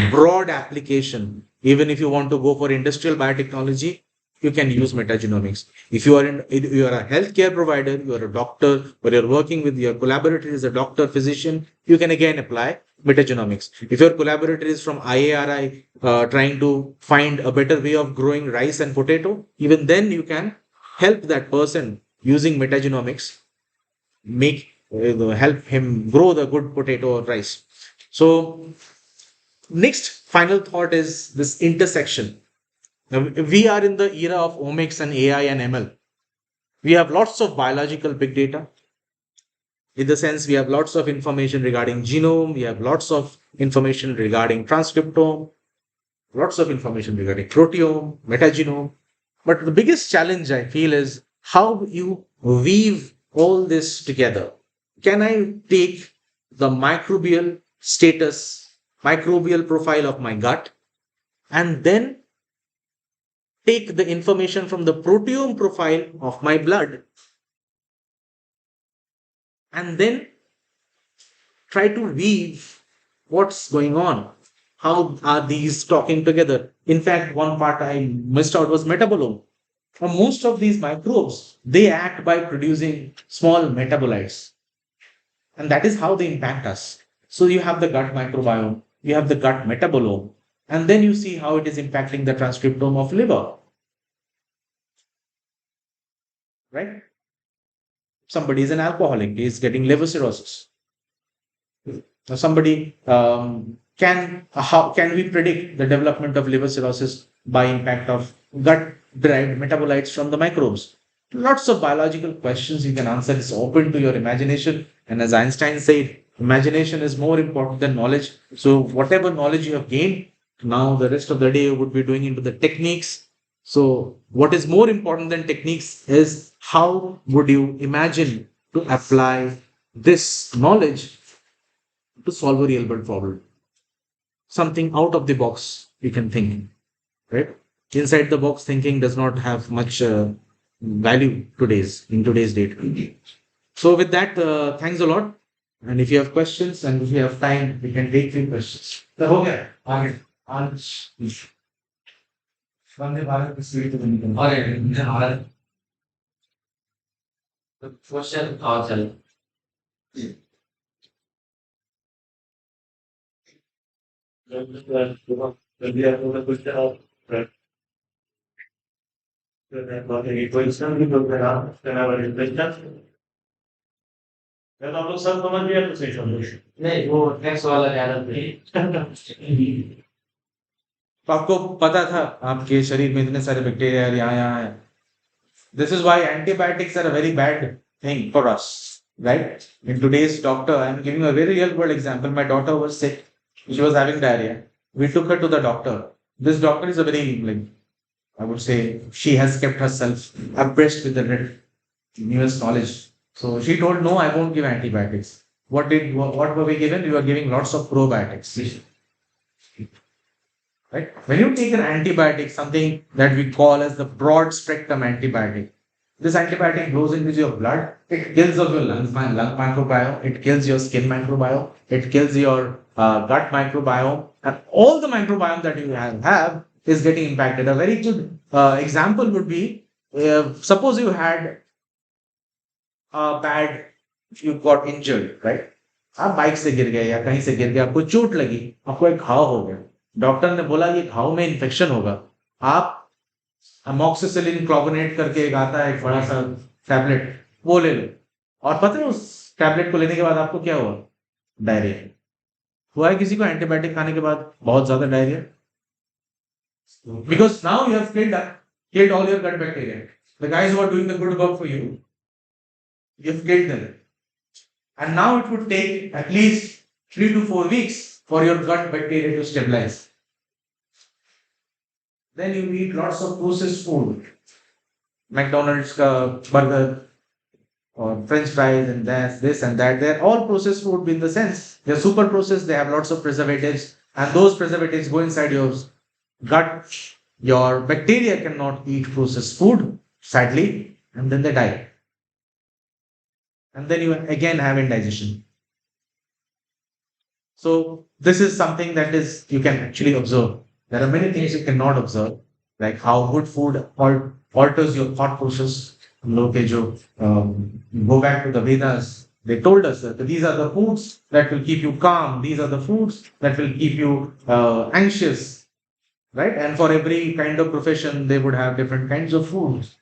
broad application. Even if you want to go for industrial biotechnology, you can use metagenomics. If you are a healthcare provider, you are a doctor, or you're working with your collaborator is a doctor, physician, you can again apply metagenomics. If your collaborator is from IARI, trying to find a better way of growing rice and potato, even then you can help that person using metagenomics, make help him grow the good potato or rice. So next final thought is this intersection. Now, we are in the era of omics and AI and ML. We have lots of biological big data. In the sense, we have lots of information regarding genome, we have lots of information regarding transcriptome, lots of information regarding proteome, metagenome. But the biggest challenge I feel is how you weave all this together. Can I take the microbial status, microbial profile of my gut, and then take the information from the proteome profile of my blood and then try to weave what's going on? How are these talking together? In fact, one part I missed out was metabolome. Most of these microbes, they act by producing small metabolites, and that is how they impact us. So you have the gut microbiome, you have the gut metabolome, and then you see how it is impacting the transcriptome of liver, right? Somebody is an alcoholic, he is getting liver cirrhosis. Now somebody can how can we predict the development of liver cirrhosis by impact of gut derived metabolites from the microbes? Lots of biological questions you can answer. It's open to your imagination. And as Einstein said, imagination is more important than knowledge. So whatever knowledge you have gained, now the rest of the day you would be doing into the techniques. So what is more important than techniques is how would you imagine to apply this knowledge to solve a real world problem. Something out of the box you can think, right? Inside the box thinking does not have much value in today's date. So with that, thanks a lot. And if you have questions and if you have time, we can take few questions. तो हो गया आगे आज वंदे भारत की speed तो नहीं अरे Vande Bharat question और चल मैं तो आप लोग सब समझ गया तो सही समझ नहीं वो टैक्स वाला ज्यादा तो आपको पता था आपके शरीर में इतने सारे बैक्टीरिया यहाँ है. This is why antibiotics are a very bad thing for us, right? In today's doctor, I'm giving a very real world example. My daughter was sick. She was having diarrhea. We took her to the doctor. This doctor is a very, like, I would say, she has kept herself abreast with the newest knowledge. So she told, no, I won't give antibiotics. What were we given? We were giving lots of probiotics. Right? When you take an antibiotic, something that we call as the broad spectrum antibiotic, this antibiotic goes into your blood, it kills of your lung microbiome, it kills your skin microbiome, it kills your gut microbiome, and all the microbiome that you have is getting impacted. A very good example would be suppose you had a bad, you got injured, right? आप bike से गिर गए या कहीं से गिर गए, आपको चोट लगी, आपको एक घाव हो गया. डॉक्टर ने बोला ये घाव में इन्फेक्शन होगा. आप अमोक्सिसिलिन क्लोबोनेट करके एक आता है एक बड़ा सा टैबलेट, वो ले लो. और पता है उस टैबलेट को लेने के बाद आपको क्या हुआ? डायरिया हुआ है. किसी को एंटीबायोटिक खाने के बाद बहुत ज्यादा diarrhoea? Because now you have killed all your gut bacteria. The guys who are doing the good work for you, you've killed them. And now it would take at least 3 to 4 weeks for your gut bacteria to stabilize. Then you eat lots of processed food, McDonald's burger or French fries and this and that. They're all processed food in the sense they're super processed. They have lots of preservatives, and those preservatives go inside your gut. Your bacteria cannot eat processed food, sadly, and then they die. And then you again have indigestion. So this is something that is you can actually observe. There are many things you cannot observe, like how good food alters your thought process. Look, go back to the Vedas. They told us that these are the foods that will keep you calm. These are the foods that will keep you anxious, right? And for every kind of profession, they would have different kinds of foods.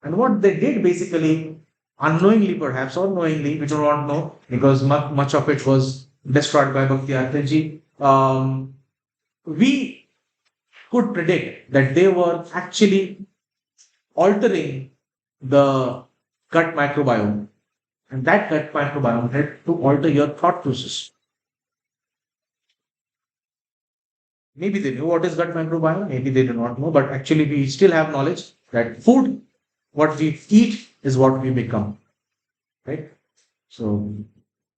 And what they did basically, unknowingly perhaps or knowingly, we do not know because much of it was destroyed by Bhakti Arthurji. We could predict that they were actually altering the gut microbiome, and that gut microbiome had to alter your thought process. Maybe they knew what is gut microbiome, maybe they do not know, but actually we still have knowledge that food, what we eat, is what we become, right? So,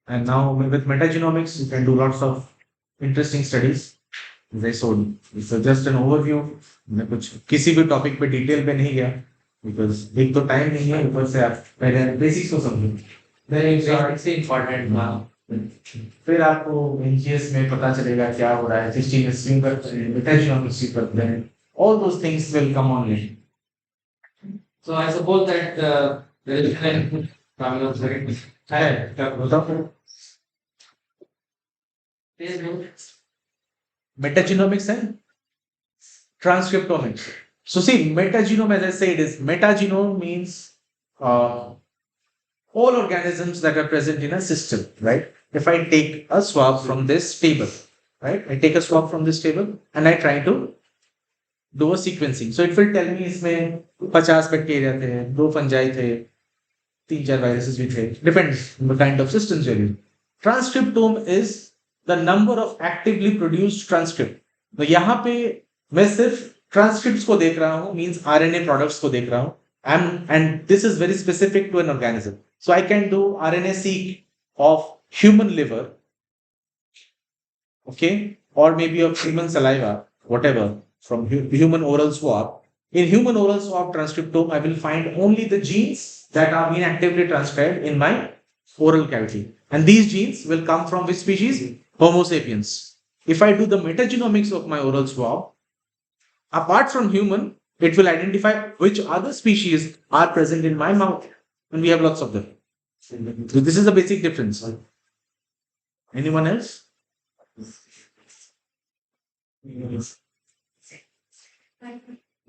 and now with metagenomics, you can do lots of interesting studies. As I showed, it's just an overview. मैं कुछ किसी भी topic पे detail पे नहीं गया because एक तो टाइम नहीं है, ऊपर से आप पहले बेसिक्स को समझो. It's important now. फिर आपको एनजीएस में पता चलेगा क्या हो रहा है, 16 में स्विंग करते हैं, metagenomics करते हैं. All those things will come on later. So I suppose that there is an input from your side. है क्या बताओ तेज हो Metagenomics and transcriptomics. So see, metagenome, as I said, is metagenome means uh, all organisms that are present in a system, right? If I take a swab from this table, right? I take a swab from this table and I try to do a sequencing. So it will tell me इसमें 50 bacteria थे, 2 fungi थे, 3 4 viruses भी थे. Depends on the kind of systems you're using. Transcriptome is the number of actively produced transcript. तो यहाँ पे मैं सिर्फ transcripts को देख रहा हूँ, means RNA products को देख रहा हूँ. And this is very specific to an organism. So I can do RNA-seq of human liver, okay, or maybe of human saliva, whatever, from human oral swab. In human oral swab transcriptome, I will find only the genes that are being actively transcribed in my oral cavity. And these genes will come from which species? Homo sapiens. If I do the metagenomics of my oral swab, apart from human, it will identify which other species are present in my mouth. And we have lots of them. So this is the basic difference. Anyone else?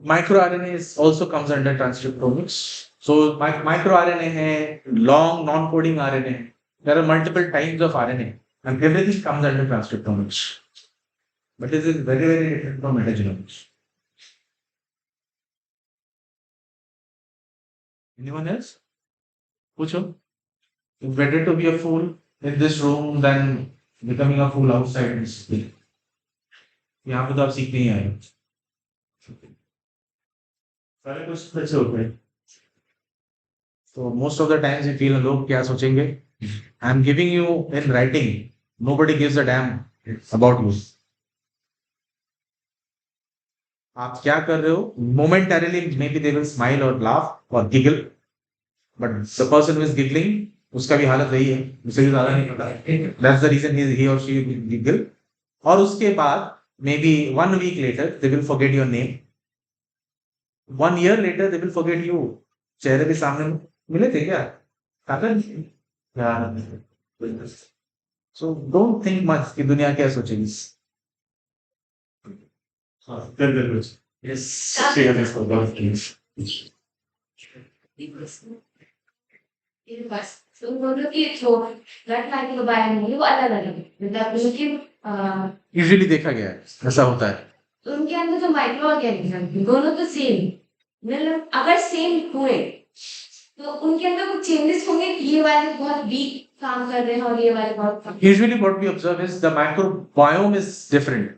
MicroRNA also comes under transcriptomics. So microRNA hai, long non-coding RNA. There are multiple types of RNA, and everything comes under transcriptomics. But it is very, very different from metagenomics. Anyone else? Pucho? It's better to be a fool in this room than becoming a fool outside in school. यहाँ पे तो आप सीखने ही आए सारे कुछ अच्छे होते हैं तो most of the times you feel लोग क्या सोचेंगे I am giving you in writing nobody gives a damn about you आप क्या कर रहे हो momentarily may be they will smile और लाफ और giggle but the person who is giggling उसका भी हालत वही है उसे भी ज्यादा नहीं पता दैट्स द रीजन ही और शी गिगल और उसके बाद maybe 1 week later they will forget your name 1 year later they will forget you चेहरे भी सामने मिले थे क्या काकन so don't think much कि दुनिया क्या सोचेगी yes share this for God please तुम दोनों की जो ब्लड माइक्रोबायोम है वो अलग अलग है मतलब उनकी यूजुअली देखा गया है ऐसा होता है उनके अंदर जो माइक्रो ऑर्गेनिज्म दोनों तो सेम मतलब अगर सेम हुए तो उनके अंदर कुछ चेंजेस होंगे ये वाले बहुत वीक काम कर रहे हैं और ये वाले बहुत usually what we observe is the microbiome is different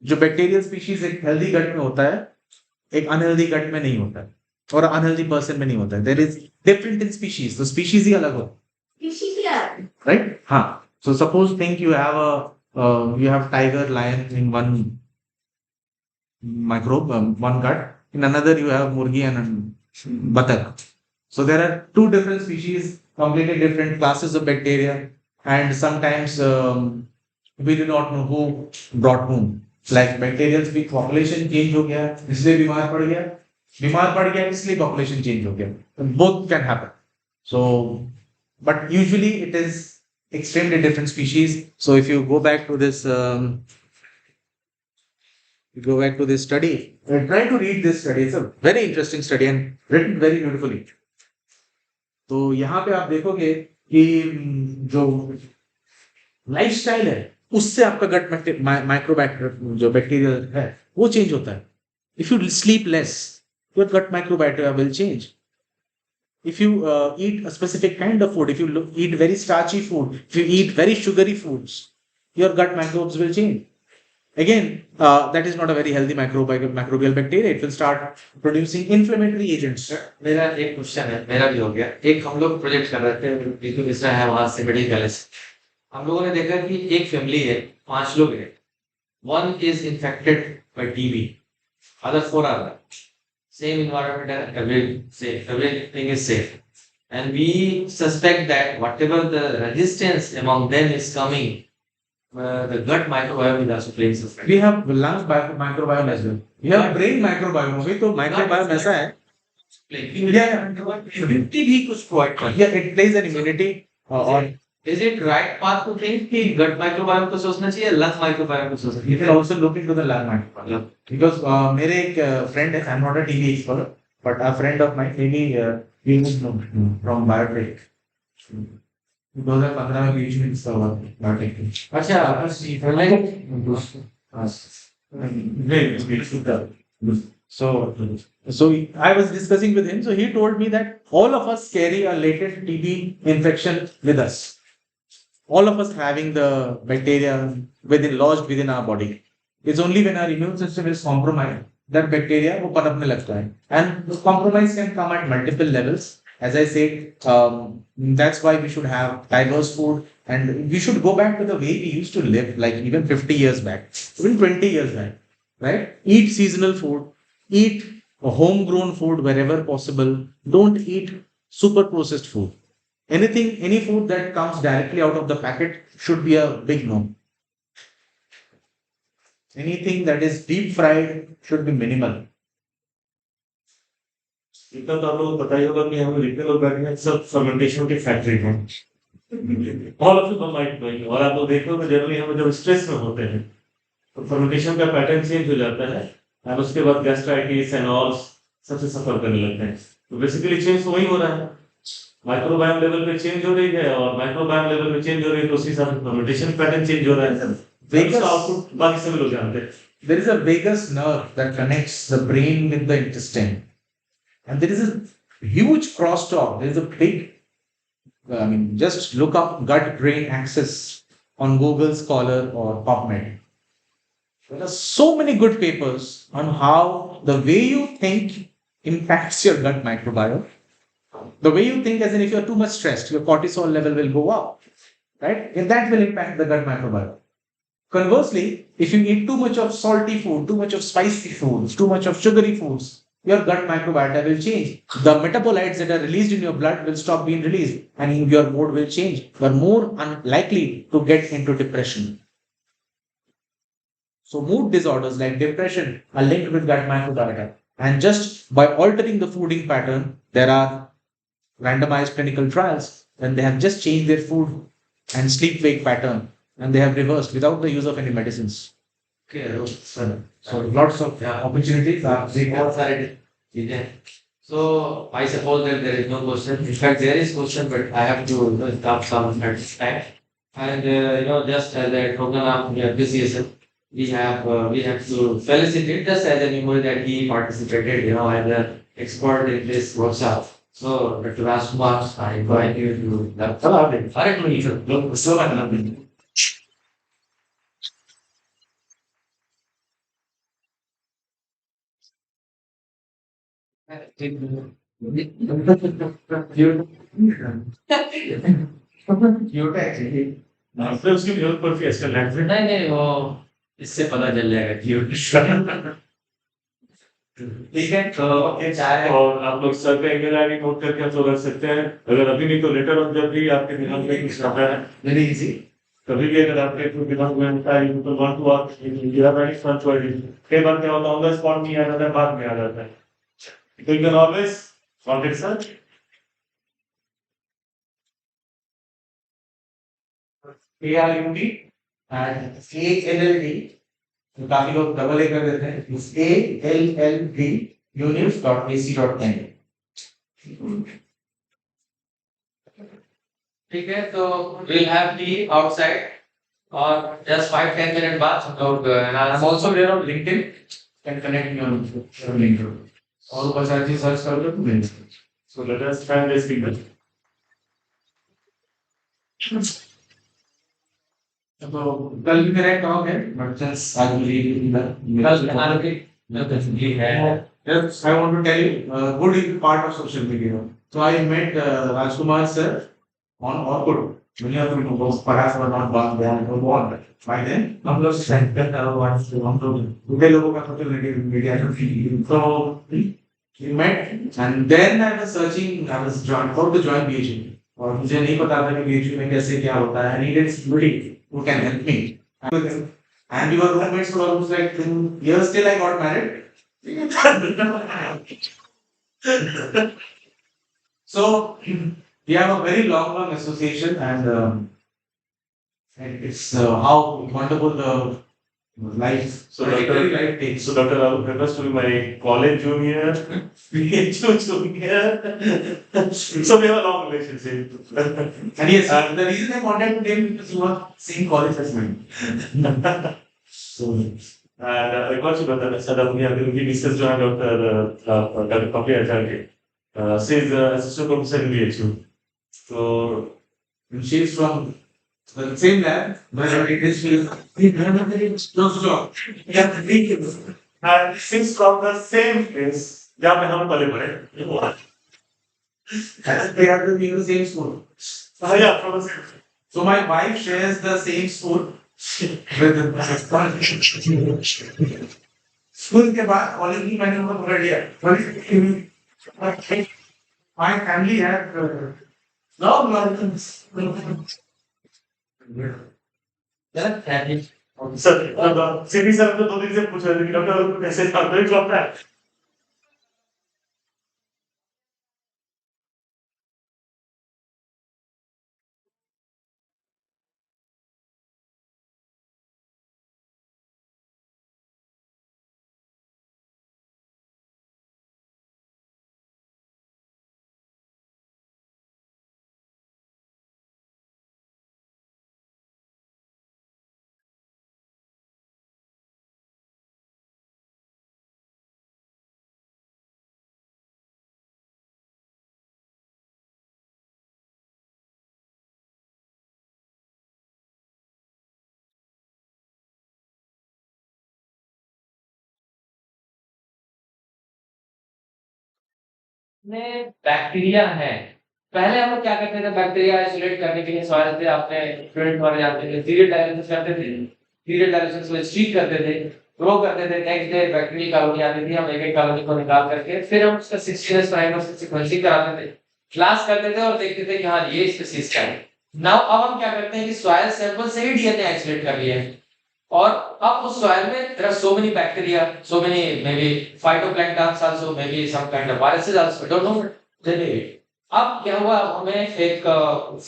जो बैक्टीरियल स्पीशीज एक हेल्दी गट में होता है एक अनहेल्दी गट में नहीं होता है और अनहेल्दी पर्सन में नहीं होता है there is different in species तो स्पीशीज ही अलग होता है राइट हाँ so suppose think you have a you have tiger lion in one microbe one gut in another you have murgi and batak so there are two different species completely different classes of bacteria and sometimes we do not know who brought whom like bacterial की population change हो गया इसलिए बीमार पड़ गया इसलिए population change हो गया both can happen so but usually it is extremely different species so if you go back to this study try to read this study it's a very interesting study and written very beautifully तो यहाँ पे आप देखोगे कि जो lifestyle है उससे आपका गट माइक्रोबायोम जो बैक्टीरियल है वो चेंज होता है if you sleep less your gut microbiome will change if you eat a specific kind of food if you eat very starchy food if you eat very sugary foods your gut microbes will change again that is not a very healthy microbial bacteria it will start producing inflammatory agents मेरा एक question है मेरा भी हो गया एक हम लोग प्रोजेक्ट कर रहे थे बिल्कुल मिश्रा है वहां से मेडिकल कॉलेज हम लोगों ने देखा कि एक फैमिली है 5 लोग हैं one is infected by TB other 4 are same environment and everything is safe and we suspect that whatever the resistance among them is coming the gut microbiome is also playing some we have lung microbiome as well we have brain microbiome भी तो microbiome ऐसा है Like Yeah, immunity भी कुछ provide करता yeah, it plays an immunity है. on. Is it right path to think कि gut microbiome को सोचना चाहिए, lung microbiome को सोचना You चाहिए? can also look into the lung microbiome मतलब because मेरे एक friend है, I'm not a TB expert, but a friend of mine, maybe he would know from biotech. 2015 में PhD में इसका हुआ biotech में. अच्छा मैं So, so I was discussing with him. So he told me that all of us carry a latent TB infection with us. All of us having the bacteria within lodged within our body. It's only when our immune system is compromised that bacteria वो पनपने लगता है. And the compromise can come at multiple levels. As I said, that's why we should have diverse food and we should go back to the way we used to live, like even 50 years back, even 20 years back, right? Eat seasonal food, eat homegrown food wherever possible. Don't eat super processed food. Anything, any food that comes directly out of the packet should be a big no. Anything that is deep fried should be minimal. इतना तो आप लोगों को पता ही होगा कि हम जितने लोग बैठे हैं सब फर्मेंटेशन की फैक्ट्री हैं all of you might knowing और आप लोग देखते हो कि जनरली हम जब स्ट्रेस में होते हैं तो फर्मेंटेशन का पैटर्न चेंज हो जाता है और उसके बाद गैस्ट्राइटिस एंड ऑल सबसे सफर करने लगते हैं तो बेसिकली चेंज तो वही हो रहा है माइक्रोबायोम लेवल पे चेंज हो रही है और माइक्रोबायोम लेवल पे चेंज हो रही है तो उसी हिसाब से फर्मेंटेशन पैटर्न चेंज हो रहा है Vagus, आउटपुट बाकी सभी लोग जानते हैं there is a vagus nerve that connects the brain with the intestine. And there is a huge crosstalk. There is a big, I mean, just look up gut brain axis on Google Scholar or PubMed. There are so many good papers on how the way you think impacts your gut microbiome. The way you think, as in if you're too much stressed, your cortisol level will go up, right? And that will impact the gut microbiome. Conversely, if you eat too much of salty food, too much of spicy foods, too much of sugary foods, your gut microbiota will change. The metabolites that are released in your blood will stop being released and your mood will change. You are more unlikely to get into depression. So mood disorders like depression are linked with gut microbiota. And just by altering the fooding pattern, there are randomized clinical trials when they have just changed their food and sleep wake pattern and they have reversed without the use of any medicines. Okay, So lots of opportunities are बहुत सारे चीजें हैं. So I suppose that there is no question. In fact, there is question, but I have to stop some at this time. And just as a token of appreciation, we have to felicitate just as a memory that he participated, as an expert in this workshop. So, Dr. Rajkumar, I invite you to the cute actually. आपने उसकी जरूरत पड़ती है इसका language नहीं नहीं वो इससे पता चल जाएगा क्यों. ठीक है तो ये चाय और आप लोग सर का ईमेल आईडी नोट करके आप लोग रख सकते हैं अगर अभी नहीं तो लेटर ऑन जब भी आपके दिमाग में कुछ आता है Very easy. कभी भी अगर आपके कोई दिमाग में आता है you want to ask you have any fun to कई बार क्या होता है ऑन द स्पॉट नहीं आ जाता है बाद में आ जाता है तो you can always contact sir ARUD and ALLD. तो काफी लोग डबल ए कर देते हैं. इस ALLD units.ac.in. ठीक है तो we'll have tea outside और just 5-10 मिनट बाद हम लोग I'm also there on LinkedIn. Can connect me on LinkedIn. और ऊपर सारी चीज सर्च कर लो तो मिल जाएगी. So let us find this people तो कल भी मेरा एक टॉक है, but just I will leave it in the कल हमारा भी जी है. Yes, I want to tell you a good part of social media. So I met Rajkumar sir on Orkut. Many of you know, perhaps were not born then or born by then. हम लोग centre हम लोग दूसरे लोगों का social media so we met and then I was searching, I was how to join PhD और मुझे नहीं पता था कि PhD में कैसे क्या होता है. I needed somebody who can help me. And we were roommates for almost like 2 years till I got married. So we have a very long association, and it's how wonderful the life, So particularly Dr. life takes. So Dr. Rahul refers to be my college junior, PhD junior. So we have a long relationship. And yes, the reason I wanted to name because you were same college as mine. So, And I got you, Dr. Sadam. We discussed with Dr. Kapi Acharya. She is assistant professor in VHU. So and she's from the same lab, but it is no stop. Yeah, and she's from the same place जहाँ पे हम पले बड़े. they have to be in the same school. Yeah, from the same. So my wife shares the same school with school के बाद college की मैंने उनको पकड़ लिया. My family had long relatives. Sir Sidhi sir तो 2 दिन से पूछ रहे थे कि डॉक्टर को कैसे जानते हैं क्लब है. में बैक्टीरिया है। पहले हम लोग क्या करते थे बैक्टीरिया आइसोलेट करने के लिए सॉइल से आपने स्टूडेंट वाले जानते थे सीरियल डायलिसिस करते थे। सीरियल डायलिसिस को स्ट्रीक करते थे, ग्रो करते थे। नेक्स्ट डे बैक्टीरिया कॉलोनी आती थी, हम एक-एक कॉलोनी को निकाल करके फिर हम उसका 60 प्राइमर से सीक्वेंसिंग कराते थे। क्लास करते थे और देखते थे कि हाँ ये स्पीशीज का है। नाउ अब हम क्या करते हैं कि सॉइल सैंपल से ही डीएनए आइसोलेट कर लिया है। और अब उस soil में there are so many bacteria, so many maybe phytoplanktons also, maybe some kind of viruses also, I don't know, but they may be. अब क्या हुआ हमें एक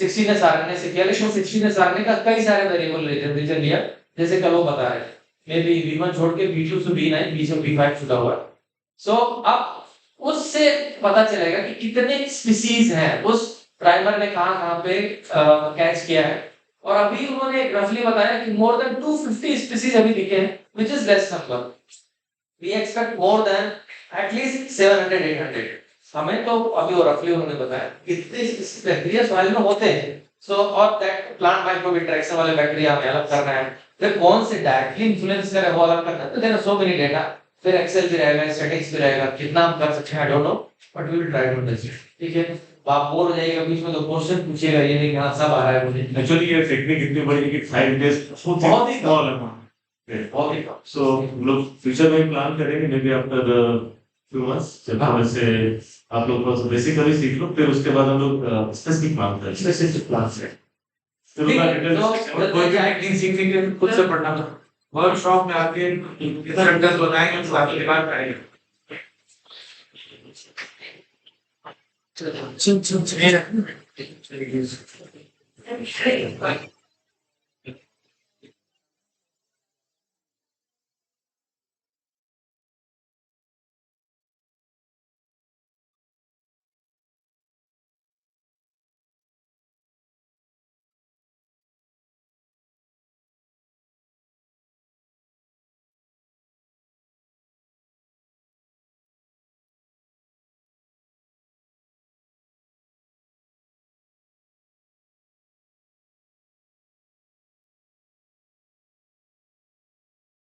16s RNA से किया, लेकिन 16s RNA का कई सारे वेरिएबल रीजन लिया, जैसे कल वो बता रहे थे मे बी V1 छोड़ के V2 से V9 B से B5 छूटा हुआ। सो अब उससे पता चलेगा कि कितने स्पीसीज हैं उस प्राइमर ने कहाँ कहाँ पे कैच किया है। और अभी उन्होंने रफली बताया कि मोर देन 250 स्पीसीज अभी दिखे हैं, which is less number. We expect more than at least 700 800। हमें तो अभी वो रफली उन्होंने बताया कितने बैक्टीरिया सॉइल में होते हैं। सो और दैट प्लांट माइक्रोब इंटरेक्शन वाले बैक्टीरिया हमें अलग करना है, फिर कौन से डायरेक्टली इन्फ्लुएंस करे वो अलग करना है। तो there are so many data, फिर एक्सेल भी रहेगा, स्टैटिक्स भी रहेगा, कितना हम कर सकते हैं I don't know, but we will try to understand. ठीक है, आप बोर हो जाइएगा बीच में तो क्वेश्चन पूछिएगा, ये नहीं कि हाँ सब आ रहा है मुझे। एक्चुअली ये टेक्निक इतनी बड़ी है कि 5 डेज बहुत ही स्मॉल है. बहुत ही कम। सो हम लोग फ्यूचर में प्लान करेंगे may be after few months जब हाँ। थोड़े से आप लोग बस बेसिकली सीख लो, फिर उसके बाद हम लोग स्पेसिफिक प्लान करेंगे. स्पेसिफिक प्लान से फिर ठीक उसका है, डिटेल्स तो कोई भी टेक्निक सीखने के लिए खुद से पढ़ना था। वर्कशॉप में आके सेंटेंस बनाएंगे, उसको आगे दिमाग करेंगे। चल चल चल